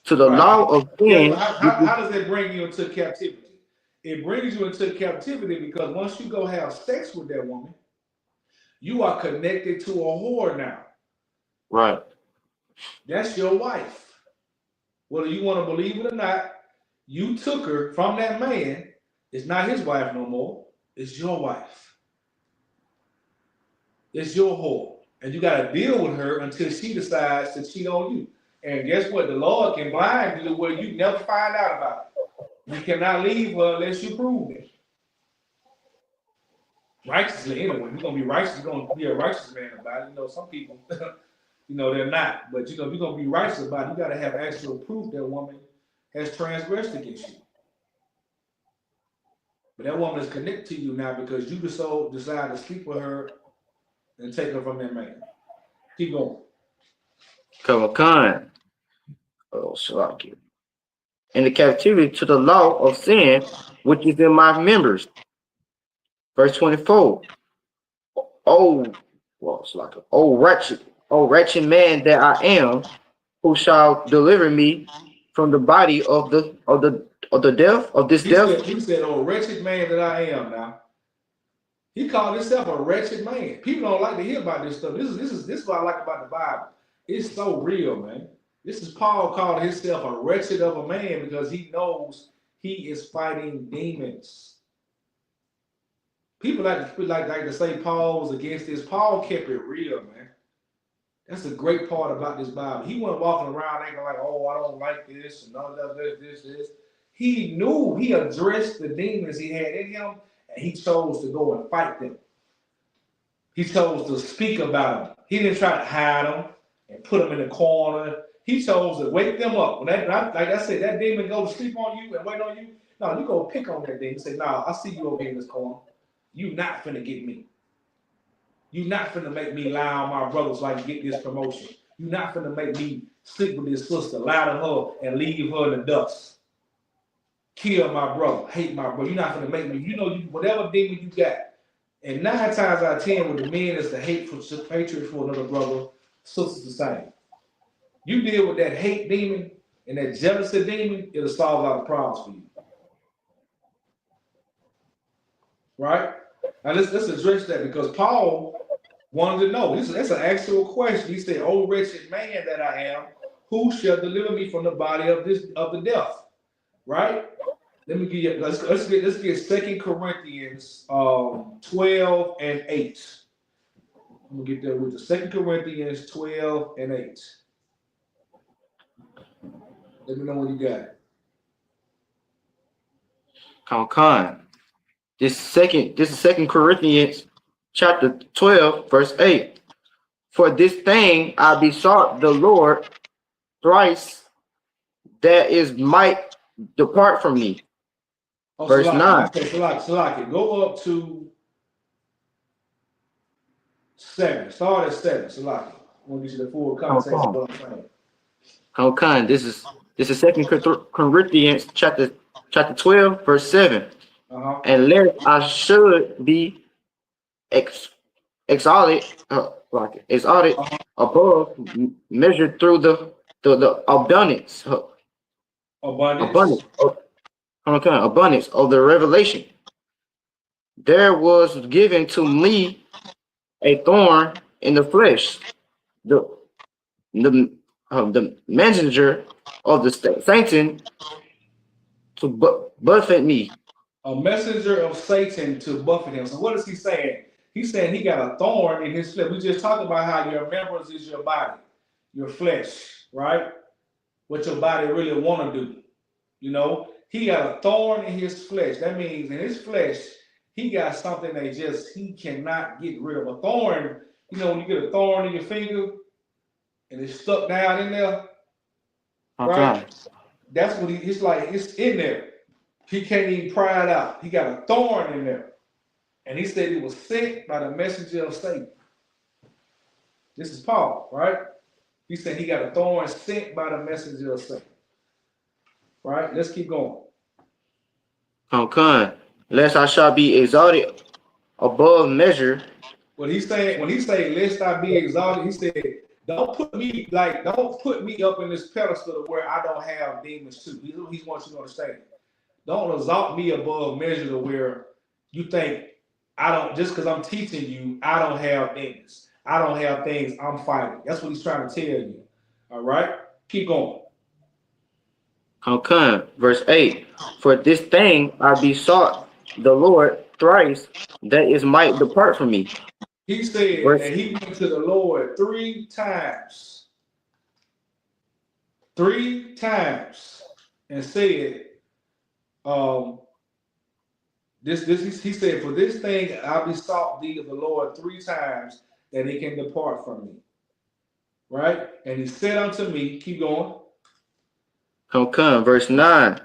to the Right. law of Yeah. sin. How does it bring you into captivity? It brings you into captivity because once you go have sex with that woman, you are connected to a whore now. Right. That's your wife. Whether you want to believe it or not, you took her from that man. It's not his wife no more. It's your wife. It's your whore. And you got to deal with her until she decides to cheat on you. And guess what? The Lord can blind you where you never find out about it. You cannot leave her unless you prove it. Righteously, anyway. You're going to be righteous. You're going to be a righteous man about it. You know, some people, they're not. But, if you're going to be righteous about it, you got to have actual proof that woman has transgressed against you. But that woman is connected to you now because you decide to sleep with her and take her from that man. Keep going. In the captivity to the law of sin, which is in my members. Verse 24. Oh, well, it's like oh wretched man that I am, who shall deliver me from the body of the death of this death? He said, oh, wretched man that I am now. He called himself a wretched man. People don't like to hear about this stuff. This is what I like about the Bible. It's so real, man. This is Paul calling himself a wretched of a man because he knows he is fighting demons. People like to say Paul was against this. Paul kept it real, man. That's the great part about this Bible. He wasn't walking around acting like, oh, I don't like this and all that, this. He knew he addressed the demons he had in him, and he chose to go and fight them. He chose to speak about them. He didn't try to hide them and put them in the corner. He chose to wake them up. When like I said, that demon go to sleep on you and wait on you. No, you go pick on that demon and say, nah, I see you over here in this corner. You not finna get me. You not finna make me lie on my brothers like to get this promotion. You not finna make me sleep with this sister, lie to her, and leave her in the dust. Kill my brother, hate my brother. You're not finna make me, whatever demon you got. And 9 times out of 10, with the men is the hatred for another brother, sister's the same. You deal with that hate demon and that jealousy demon, it'll solve a lot of problems for you. Right? Now let's address that because Paul wanted to know. That's an actual question. He said, "Oh, wretched man that I am, who shall deliver me from the body of the death? Right? Let me give you. Let's get 2 Corinthians 12 and 8. I'm gonna get there with the 2 Corinthians 12 and 8. Let me know when you got it. Con. This is Second Corinthians chapter 12, verse 8. For this thing I besought the Lord thrice that is might depart from me. Oh, Verse Salaki. 9. Okay, Salaki. Go up to 7. Start at 7, Salaki. I want to get you the full context of what I'm saying. Con. This is Second Corinthians chapter 12, verse 7. Uh-huh. And lest I should be ex, exalted, exalted Uh-huh. above measured through the abundance, abundance, Abundance. abundance of the revelation. There was given to me a thorn in the flesh, the the messenger of the Satan to buffet me. A messenger of Satan to buffet him. So what is he saying? He's saying he got a thorn in his flesh. We just talked about how your members is your body, your flesh, right? What your body really want to do. You know, he got a thorn in his flesh. That means in his flesh, he got something that just he cannot get rid of. A thorn, you know, when you get a thorn in your finger and it's stuck down in there, right? Okay. That's what it's like, it's in there. He can't even pry it out. He got a thorn in there. And he said he was sent by the messenger of Satan. This is Paul, right? He said he got a thorn sent by the messenger of Satan. Right? Let's keep going. Okay. Lest I shall be exalted above measure. When he said, lest I be exalted, he said, don't put me up in this pedestal where I don't have demons too. He wants you to understand. Don't exalt me above measure to where you think I don't, just because I'm teaching you, I don't have demons. I don't have things I'm fighting. That's what he's trying to tell you. All right? Keep going. Okay. Verse 8. For this thing I besought the Lord thrice that is might depart from me. He said Verse that he went to the Lord 3 times. 3 times. And said, he said, for this thing I besought thee of the Lord 3 times that he can depart from me. Right? And he said unto me, keep going. Okay. Verse 9.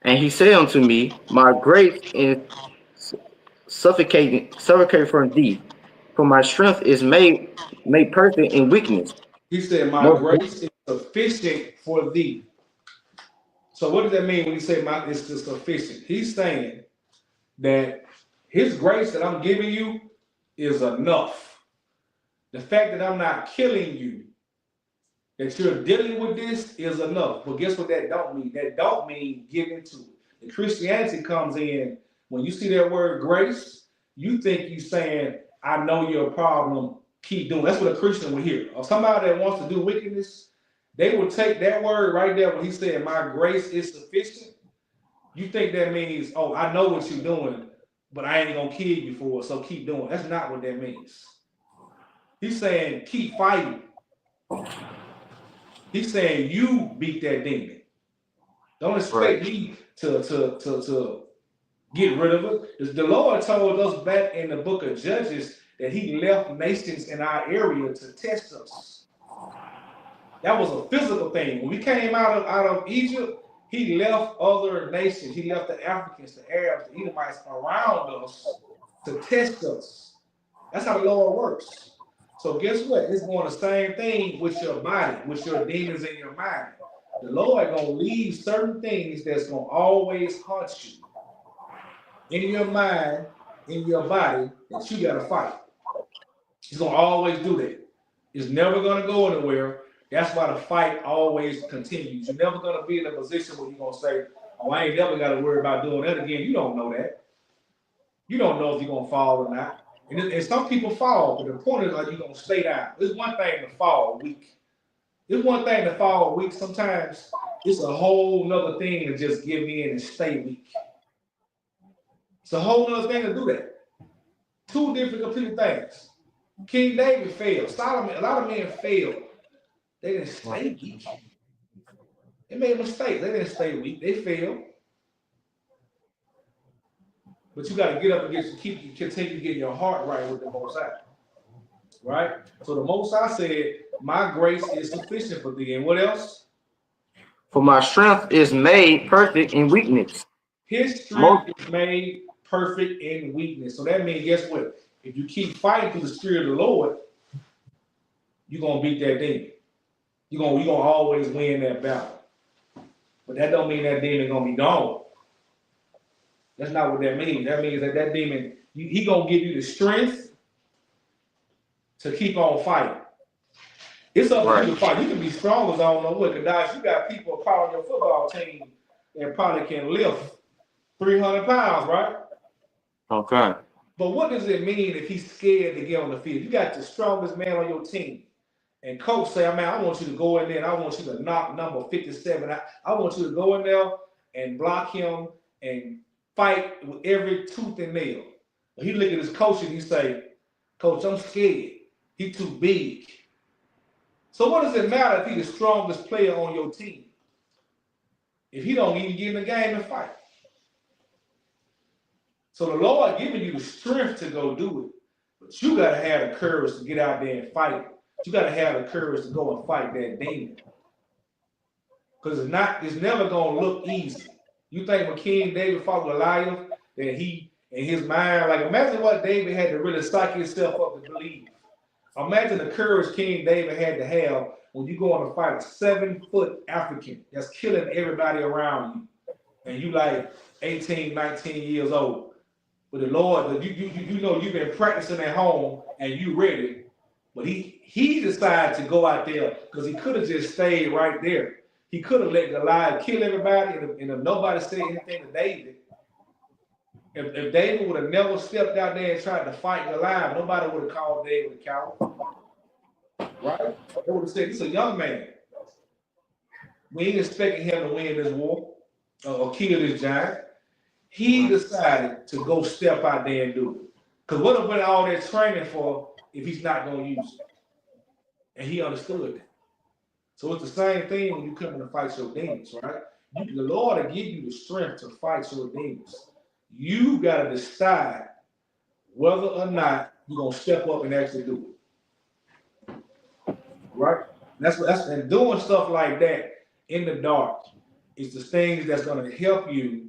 And he said unto me, my grace is suffocate from thee, for my strength is made perfect in weakness. He said, my More, grace is sufficient for thee. So what does that mean when he said my it's sufficient? He's saying that his grace that I'm giving you is enough. The fact that I'm not killing you, that you're dealing with this is enough. But guess what that don't mean? That don't mean giving to it. And Christianity comes in, when you see that word grace, you think you saying, I know your problem, keep doing. That's what a Christian would hear. Or somebody that wants to do wickedness, they would take that word right there when he said, my grace is sufficient. You think that means, oh, I know what you're doing, but I ain't gonna kill you for it, so keep doing. That's not what that means. He's saying keep fighting. He's saying you beat that demon. Don't right. expect me to get rid of it. The Lord told us back in the book of Judges that he left nations in our area to test us. That was a physical thing. When we came out of Egypt, he left other nations. He left the Africans, the Arabs, the Edomites around us to test us. That's how the Lord works. So guess what? It's going the same thing with your body, with your demons in your mind. The Lord gonna leave certain things that's gonna always haunt you in your mind, in your body, that you gotta fight. He's gonna always do that. It's never gonna go anywhere. That's why the fight always continues. You're never gonna be in a position where you're gonna say, "Oh, I ain't never got to worry about doing that again." You don't know that. You don't know if you're gonna fall or not. And some people fall, but the point is, are you gonna stay down? It's one thing to fall weak. It's one thing to fall weak. Sometimes it's a whole nother thing to just give in and stay weak. It's a whole nother thing to do that. Two different complete things. King David failed. Solomon, a lot of men failed. They didn't stay weak. They made mistakes. They didn't stay weak. They failed. But you got to get up and continue getting your heart right with the Most High. Right? So the Most High said, my grace is sufficient for thee. And what else? For my strength is made perfect in weakness. His strength is made perfect in weakness. So that means, guess what? If you keep fighting through the Spirit of the Lord, you're going to beat that demon. You're gonna always win that battle. But that don't mean that demon going to be gone. That's not what that means. That means that demon, he going to give you the strength to keep on fighting. It's up to you to fight. You can be strong as I don't know what. Because you got people part of your football team that probably can lift 300 pounds, right? Okay. But what does it mean if he's scared to get on the field? You got the strongest man on your team. And coach say, man, I want you to go in there and I want you to knock number 57. I want you to go in there and block him and fight with every tooth and nail. He look at his coach and he say, Coach, I'm scared. He too big. So what does it matter if he's the strongest player on your team? If he don't even get in the game and fight. So the Lord giving you the strength to go do it. But you got to have the courage to get out there and fight it. You got to have the courage to go and fight that demon. Because it's never going to look easy. You think when King David fought Goliath, that he, in his mind, like imagine what David had to really psych himself up to believe. Imagine the courage King David had to have when you go on to fight a 7-foot African that's killing everybody around you. And you like 18, 19 years old. But the Lord, you know you've been practicing at home and you ready. But he decided to go out there because he could have just stayed right there. He could have let Goliath kill everybody, and if nobody said anything to David, if David would have never stepped out there and tried to fight Goliath, nobody would have called David a coward. Right? They would have said, "This is a young man. We ain't expecting him to win this war or kill this giant." He decided to go step out there and do it. Because what if all that training for if he's not going to use it? And he understood that. So it's the same thing when you come in to fight your demons, right? The Lord will give you the strength to fight your demons. You got to decide whether or not you're going to step up and actually do it. Right? And doing stuff like that in the dark is the things that's going to help you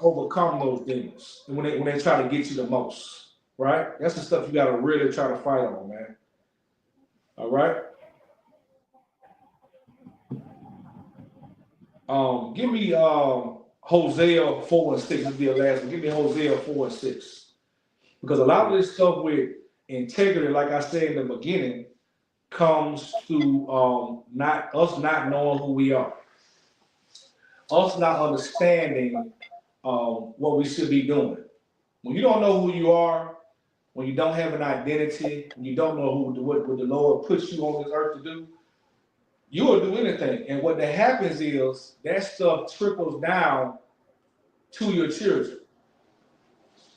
overcome those demons when they try to get you the most, right? That's the stuff you got to really try to fight on, man. All right. Give me Hosea 4 and 6. This will be the last one. Give me Hosea 4 and 6. Because a lot of this stuff with integrity, like I said in the beginning, comes through not knowing who we are. Us not understanding what we should be doing. When you don't know who you are, when you don't have an identity, when you don't know what the Lord puts you on this earth to do, you will do anything. And what that happens is that stuff trickles down to your children.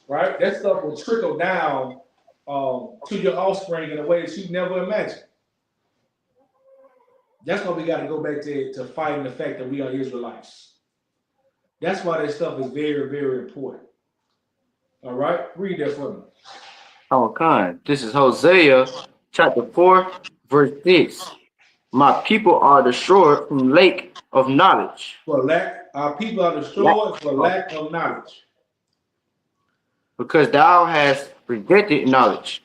Right? That stuff will trickle down to your offspring in a way that you never imagined. That's why we got to go back to fighting the fact that we are Israelites. That's why that stuff is very, very important. All right? Read that for me. Okay. This is Hosea chapter 4, verse 6. My people are destroyed from lack of knowledge. Our people are destroyed for lack of knowledge. Because thou hast rejected knowledge.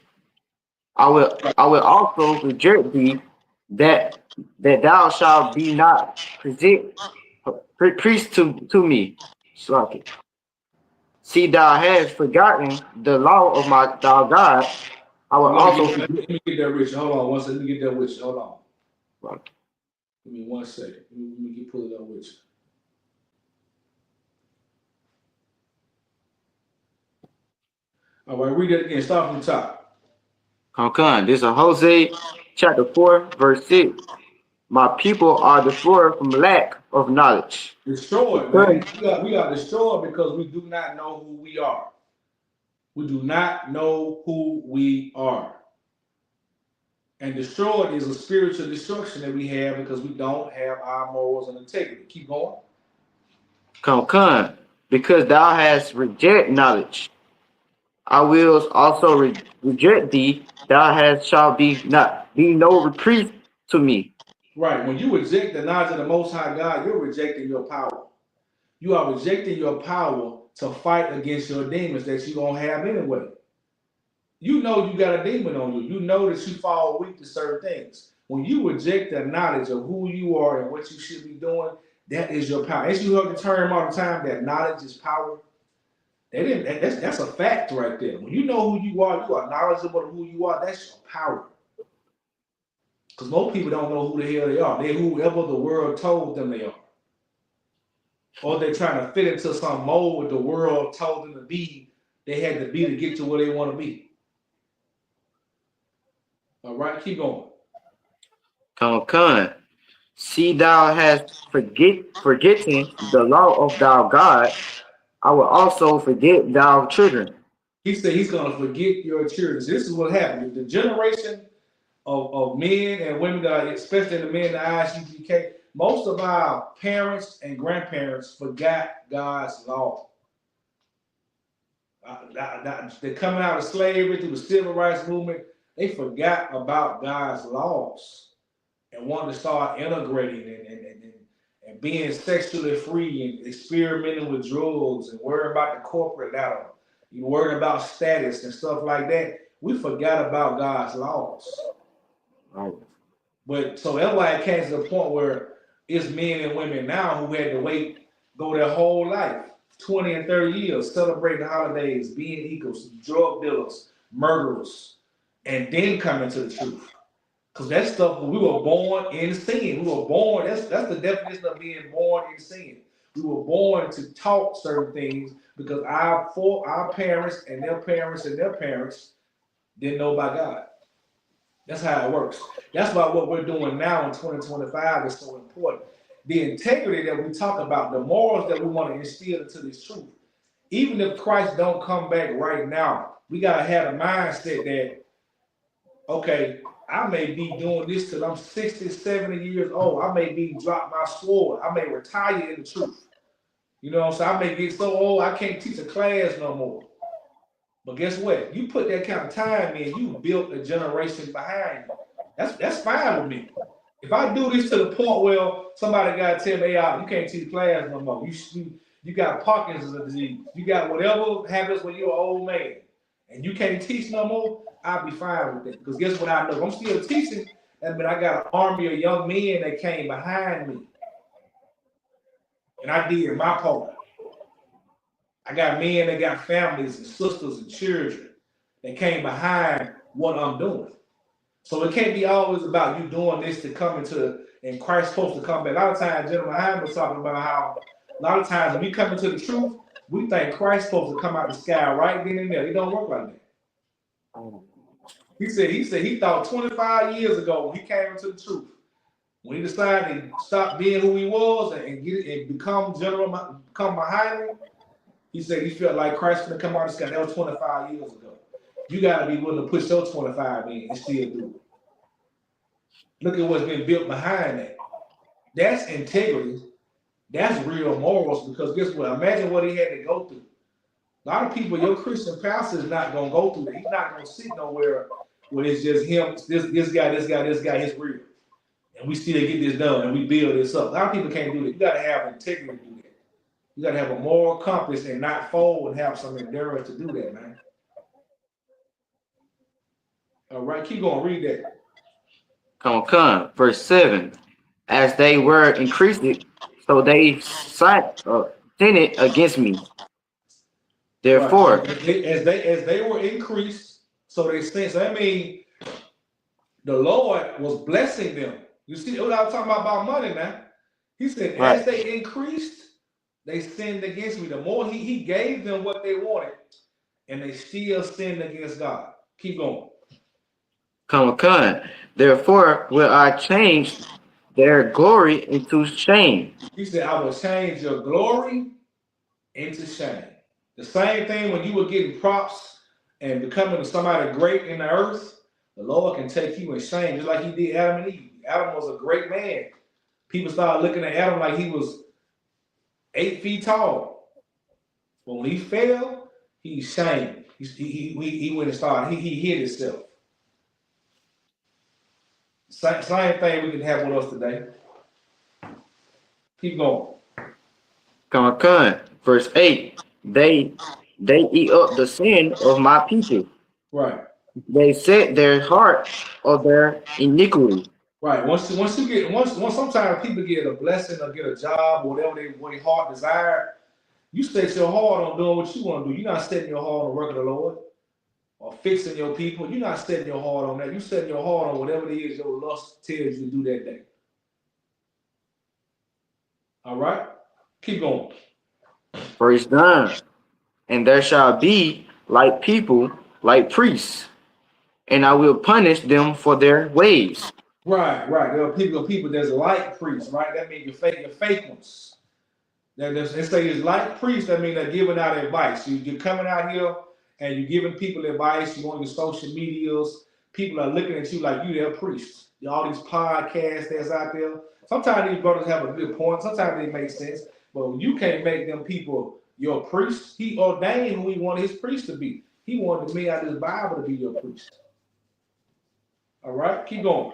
I will also reject thee that thou shalt be not priest to me. See, thou hast forgotten the law of thou God. I will also let me get that, Richard. Hold on one second. Let me get that with you. Hold on. Right. Give me 1 second. Let me pull it up with you. All right, read that again. Start from the top. Okay, this is Hosea chapter 4, verse 6. My people are destroyed from lack of knowledge. Destroyed, Because, man. We are destroyed because we do not know who we are. We do not know who we are. And destroyed is a spiritual destruction that we have because we don't have our morals and integrity. Keep going. because thou hast rejected knowledge, I will also reject thee. Thou hast shall be no reprieve to me. Right. When you reject the knowledge of the Most High God, you're rejecting your power. You are rejecting your power to fight against your demons that you're going to have anyway. You know you got a demon on you. You know that you fall weak to certain things. When you reject the knowledge of who you are and what you should be doing, that is your power. As you heard the term all the time, that knowledge is power. That's a fact right there. When you know who you are knowledgeable of who you are, that's your power. Because most people don't know who the hell they are. They're whoever the world told them they are. Or they're trying to fit into some mold the world told them to be, they had to be to get to where they want to be. All right, keep going. Con. See thou hast forgetting the law of thou God, I will also forget thou children. He said he's going to forget your children. So this is what happened. The generation of men and women, especially the men in the ISUPK, most of our parents and grandparents forgot God's law. They're coming out of slavery through the civil rights movement. They forgot about God's laws and wanted to start integrating and being sexually free and experimenting with drugs and worrying about the corporate ladder. You worrying about status and stuff like that. We forgot about God's laws. Right. But so that's why it came to the point where it's men and women now who had to wait, go their whole life, 20 and 30 years, celebrating holidays, being equals, drug dealers, murderers, and then coming to the truth. Because that stuff, we were born in sin. We were born, that's the definition of being born in sin. We were born to talk certain things because our parents and their parents and their parents didn't know about God. That's how it works. That's why what we're doing now in 2025 is so important. The integrity that we talk about, the morals that we want to instill into this truth. Even if Christ don't come back right now, we gotta have a mindset that, okay, I may be doing this till I'm 60, 70 years old. I may be drop my sword. I may retire in the truth. You know what I'm saying? I may get so old I can't teach a class no more. But guess what? You put that kind of time in, you built a generation behind you. That's fine with me. If I do this to the point where somebody got to tell me, hey, you can't teach class no more. You got Parkinson's disease. You got whatever happens when you're an old man, and you can't teach no more. I'll be fine with it. Because guess what I know? If I'm still teaching, that means I got an army of young men that came behind me, and I did my part. I got men that got families and sisters and children that came behind what I'm doing. So it can't be always about you doing this to come into, and Christ's supposed to come back. A lot of times, General Hyman was talking about how a lot of times when we come into the truth, we think Christ's supposed to come out the sky right then and there. It don't work like that. He said he thought 25 years ago when he came into the truth, when he decided to stop being who he was and get and become behind him, he said he felt like Christ was gonna come out of the sky. That was 25 years ago. You gotta be willing to push your 25 in and still do it. Look at what's been built behind that. That's integrity. That's real morals. Because guess what? Imagine what he had to go through. A lot of people, your Christian pastor is not gonna go through that. He's not gonna sit nowhere where it's just him, this guy, his real. And we still get this done and we build this up. A lot of people can't do that. You gotta have integrity to do that. You gotta have a moral compass and not fold and have some endurance to do that, man. All right, keep going. Read that. Come. Verse 7. As they were increased, so they sinned against me. Right. So Therefore, as they were increased, so they sinned. So that means the Lord was blessing them. You see what I was talking about money now? He said, right. as they increased, they sinned against me. The more he gave them what they wanted, and they still sinned against God. Keep going. Con. Therefore will I change their glory into shame. He said, I will change your glory into shame. The same thing when you were getting props and becoming somebody great in the earth, the Lord can take you in shame, just like he did Adam and Eve. Adam was a great man. People started looking at Adam like he was 8 feet tall. But when he fell, he shamed. He went and started, he hid himself. Same thing we can have with us today. Keep going. Con. Verse 8. They eat up the sin of my people. Right. They set their heart of their iniquity. Right. Once you get once sometimes people get a blessing or get a job or whatever they heart desire, you set your heart on doing what you want to do. You're not setting your heart on the work of the Lord or fixing your people. You're not setting your heart on that. You're setting your heart on whatever it is your lust tells you to do that day. All right? Keep going. Verse 9. And there shall be like people, like priests, and I will punish them for their ways. Right. There are people that's like priests, right? That means your fake ones. They say it's like priests. That means they're giving out advice. You're coming out here and you're giving people advice. You on your social medias. People are looking at you like you their priest. All these podcasts that's out there. Sometimes these brothers have a good point. Sometimes they make sense. But you can't make them people your priest. He ordained who he wanted his priest to be. He wanted me out of his Bible to be your priest. All right? Keep going.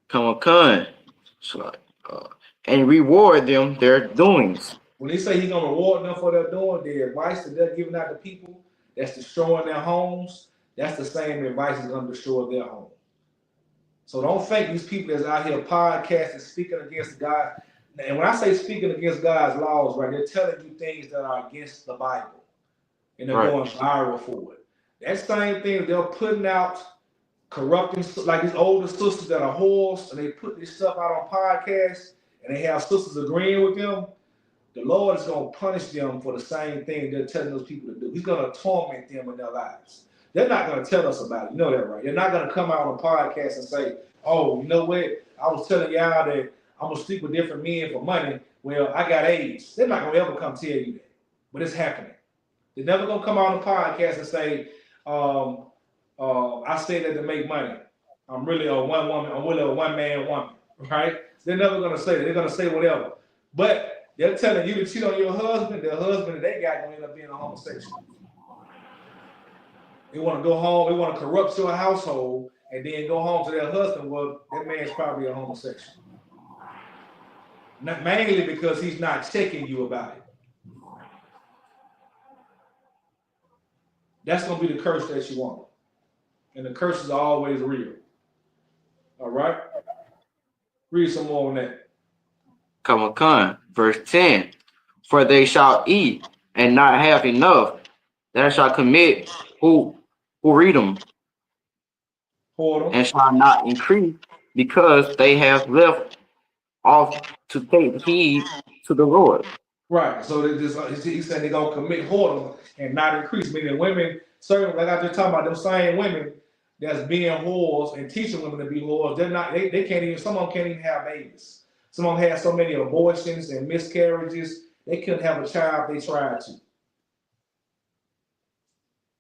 Come. So, and reward them their doings. When they say he's gonna reward them for their doing, the advice that they're giving out to people that's destroying their homes, that's the same advice that's gonna destroy their home. So don't think these people that's out here podcasting, speaking against God. And when I say speaking against God's laws, right, they're telling you things that are against the Bible, and they're going viral for it. That same thing they're putting out, corrupting, like these older sisters that are whores, and they put this stuff out on podcasts, and they have sisters agreeing with them. The Lord is going to punish them for the same thing they're telling those people to do. He's going to torment them in their lives. They're not going to tell us about it. You know that, right? They're not going to come out on a podcast and say, oh, you know what? I was telling y'all that I'm going to sleep with different men for money. Well, I got AIDS. They're not going to ever come tell you that. But it's happening. They're never going to come out on a podcast and say, I say that to make money. I'm really a one woman. I'm really a one man woman, right? They're never going to say that. They're going to say whatever. But they're telling you to cheat on your husband. The husband that they got going to end up being a homosexual. They want to go home. They want to corrupt your household and then go home to their husband. Well, that man's probably a homosexual. Not mainly because he's not checking you about it. That's going to be the curse that you want. And the curses are always real. All right? Read some more on that. Come. Verse 10. For they shall eat and not have enough. They shall commit who read them and shall not increase because they have left off to take heed to the Lord. Right. So he's saying they're going to commit whoredom and not increase. Meaning women, certain, like I just talking about, them same women that's being whores and teaching women to be whores, they can't even, some of them can't even have babies. Some of them have so many abortions and miscarriages, they couldn't have a child if they tried to.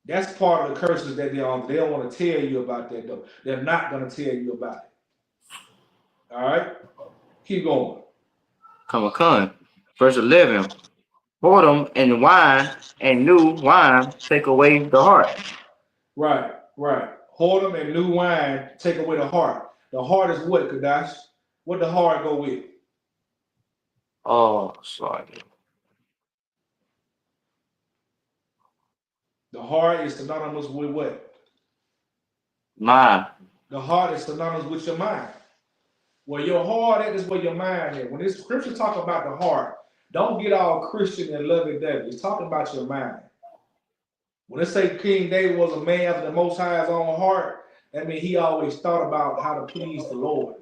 That's part of the curses that they don't want to tell you about that, though. They're not going to tell you about it. All right? Keep going. Come. Verse 11. Whoredom and wine and new wine take away the heart. Right. Whoredom and new wine take away the heart. The heart is what, Kadash? What the heart go with? Oh, sorry. The heart is synonymous with what? Mind. The heart is synonymous with your mind. Where your heart at is where your mind is. When this scripture talk about the heart, don't get all Christian and lovey-dovey. It's talking about your mind. When it say King David was a man after the Most High's own heart, that means he always thought about how to please the Lord.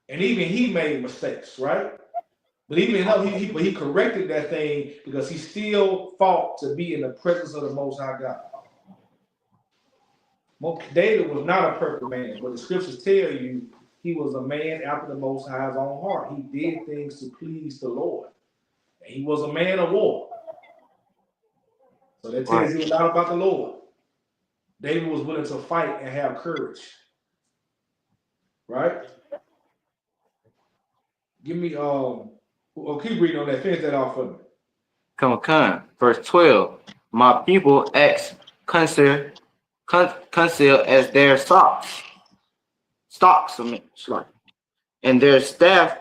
And even he made mistakes, right? But even though he corrected that thing because he still fought to be in the presence of the Most High God. David was not a perfect man, but the scriptures tell you he was a man after the Most High's own heart. He did things to please the Lord. And he was a man of war. So that tells you a lot about the Lord. David was willing to fight and have courage. Right? Give me keep reading on that. Finish that off for me. Come on. Verse 12. My people acts conceal as their stocks, and their staff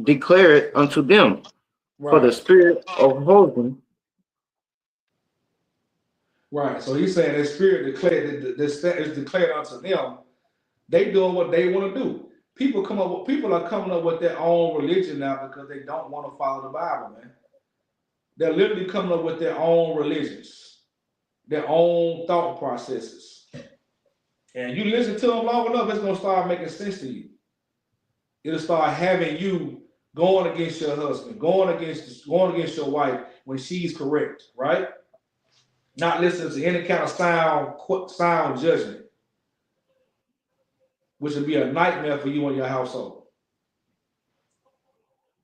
declare it unto them. Right. For the spirit of holding. Right. So he's saying that spirit declared that is declared unto them. They doing what they want to do. People are coming up with their own religion now because they don't want to follow the Bible, man. They're literally coming up with their own religions, their own thought processes. And you listen to them long enough, it's gonna start making sense to you. It'll start having you going against your husband, going against your wife when she's correct, right? Not listening to any kind of sound judgment, which would be a nightmare for you and your household.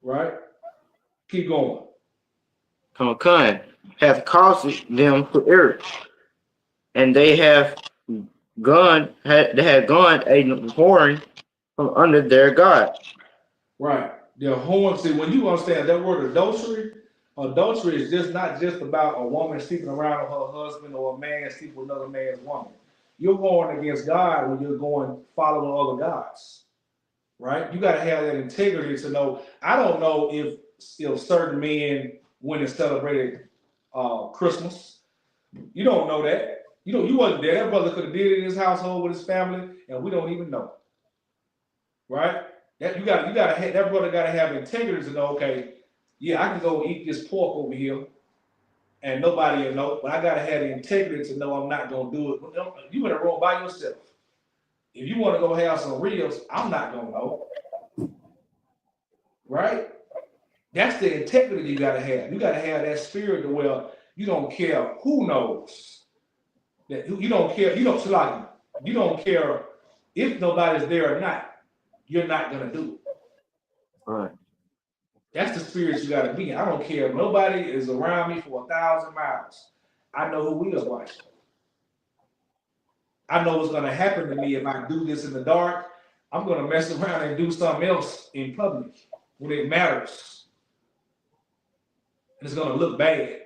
Right? Keep going. Come have caused them to err, and they have gone a whoring from under their God. Right. They're whoring. See, when you understand that word adultery is not just about a woman sleeping around with her husband or a man sleeping with another man's woman. You're whoring against God when you're going following other gods. Right? You got to have that integrity to know. I don't know if certain men went and celebrated Christmas. You don't know that. You wasn't there. That brother could have did it in his household with his family, and we don't even know. Right? That brother got to have integrity to know. Okay, yeah, I can go eat this pork over here, and nobody will know. But I got to have the integrity to know I'm not gonna do it. You in a room by yourself. If you want to go have some ribs, I'm not gonna know. Right? That's the integrity you gotta have. You gotta have that spirit to where you don't care who knows. That you don't care. You don't care if nobody's there or not. You're not gonna do it. All right. That's the spirit you gotta be in. I don't care if nobody is around me for 1,000 miles. I know who we are watching. I know what's gonna happen to me if I do this in the dark. I'm gonna mess around and do something else in public when it matters. And it's gonna look bad.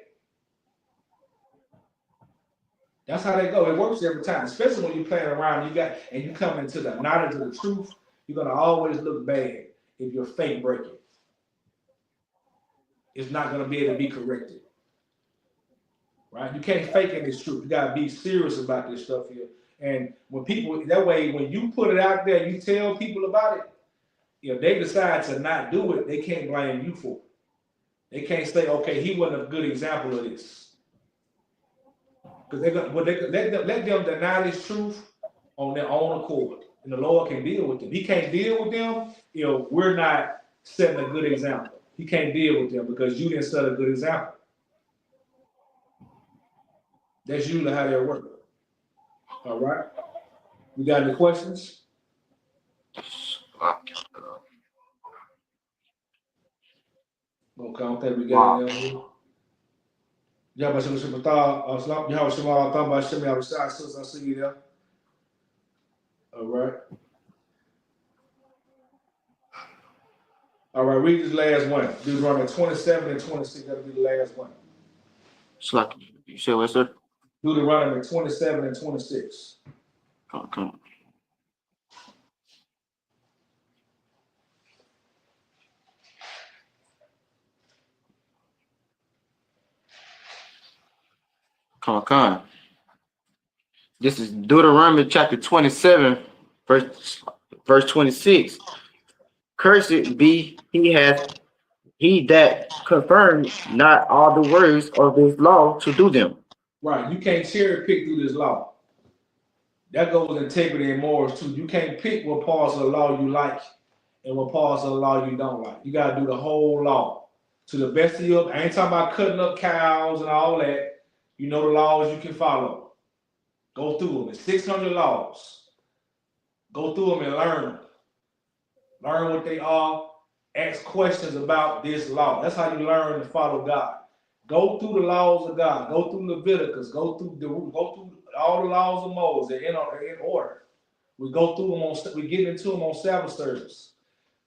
That's how they go. It works every time, especially when you're playing around. You come into the knowledge of the truth. You're gonna always look bad if you're fake breaking. It's not gonna be able to be corrected, right? You can't fake in this truth. You gotta be serious about this stuff here. And when you put it out there, you tell people about it. If they decide to not do it, they can't blame you for it. They can't say, okay, he wasn't a good example of this. Because let them deny this truth on their own accord, and the Lord can deal with them. He can't deal with them if we're not setting a good example. He can't deal with them because you didn't set a good example. That's usually how they work. All right. We got any questions? Okay, I don't think we got any. I see you there. All right. All right, read this last one. Deuteronomy 27 and 26. That'll be the last one. You say what, sir? Deuteronomy 27 and 26. Okay. Come on. This is Deuteronomy chapter 27, verse 26. Cursed be he that confirmed not all the words of this law to do them. Right. You can't cherry pick through this law. That goes with integrity and morals too. You can't pick what parts of the law you like and what parts of the law you don't like. You got to do the whole law to the best of your. I ain't talking about cutting up cows and all that. You know the laws you can follow. Go through them. It's 600 laws. Go through them and learn them. Learn what they are. Ask questions about this law. That's how you learn to follow God. Go through the laws of God. Go through Leviticus. Go through all the laws of Moses in order. We go through them we get into them on Sabbath service.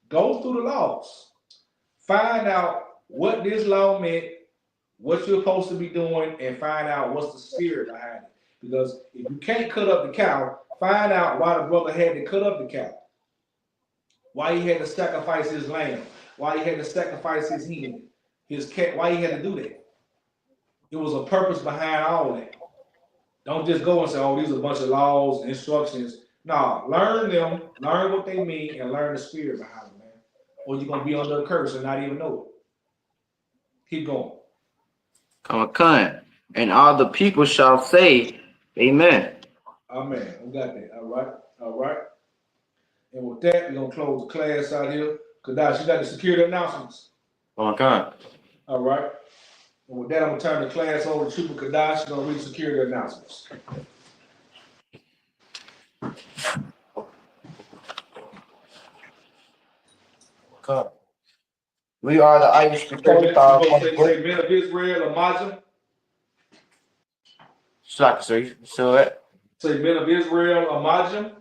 Go through the laws. Find out what this law meant, what you're supposed to be doing, and find out what's the spirit behind it. Because if you can't cut up the cow, find out why the brother had to cut up the cow. Why he had to sacrifice his lamb. Why he had to sacrifice his hen, his cat. Why he had to do that. It was a purpose behind all that. Don't just go and say, oh, these are a bunch of laws, instructions. No, learn them, learn what they mean, and learn the spirit behind them, man. Or you're going to be under a curse and not even know it. Keep going. Come. And all the people shall say, Amen. Amen. We got that. All right. And with that, we're going to close the class out here. Kadash, you got the security announcements. Come. All right. And with that, I'm going to turn the class over to Trooper Kadash. He's going to read security announcements. Come. We are the Isupk Law Class. Say men of Israel, Amajah. So it. Say men of Israel, Amajah.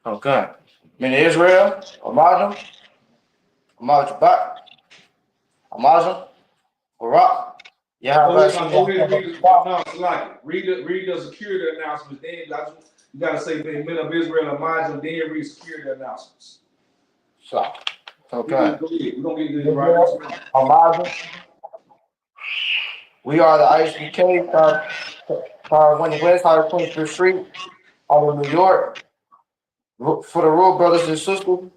Okay. Men of Israel, Amajah, Amajah, Barak. Yeah, Go ahead and read the security announcements. Then you got to say men of Israel, Amajah, then read security announcements. So, okay. Go ahead. We're going to get this right. Amajah. We are the Isupk West 125th Street, out of New York. For the real brothers and sisters,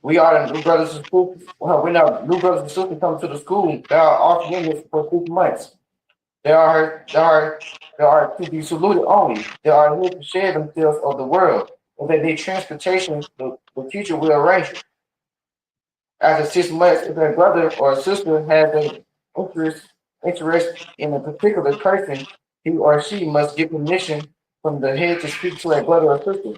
we are the new brothers and sisters. Well, we're not new brothers and sisters coming to the school. They are off limits for 6 months. They are to be saluted only. They are here to share themselves of the world. If they need transportation, the teacher will arrange it. After 6 months, if a brother or a sister has an interest in a particular person, he or she must get permission from the head to speak to a brother or sister.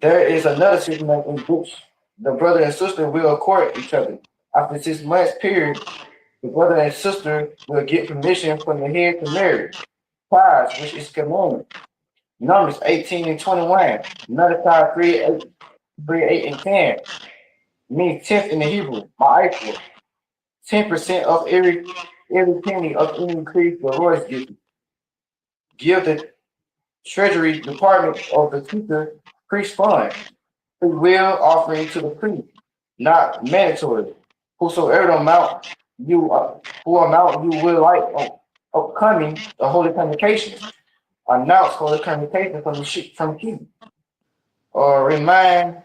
There is another 6 months in which the brother and sister will court each other. After 6 months period, the brother and sister will get permission from the head to marry. Tithes, which is commandment. Numbers 18 and 21. Malachi 3, 8, and 10. Means 10th in the Hebrew, ma'aykor. 10% of every penny of any increase the Lord gives. Give the treasury department of the teacher priest fund. Free will offering to the priest, not mandatory. Whosoever amount you will like upcoming the holy convocation. Announce holy convocation from King. Or remind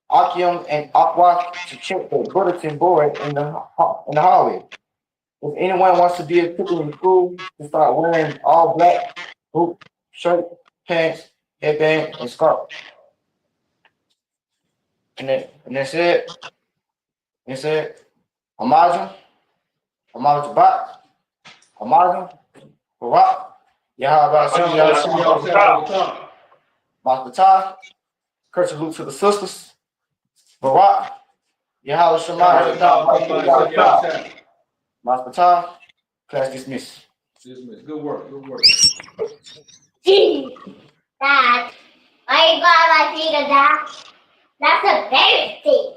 Akim and Akwak to check the bulletin board in the hallway. If anyone wants to be a pupil in school, to start wearing all black boot, shirt, pants, headband, and scarf. And that's it. That's it. Amajah, Bat, Amajah, Barak, Yahweh, Maspatah, curse salute to the sisters. Barak, Yahweh Shema, Maspatah, class dismissed. Good work. Gee, Dad, why you got my feet, Dad? That's a very thing.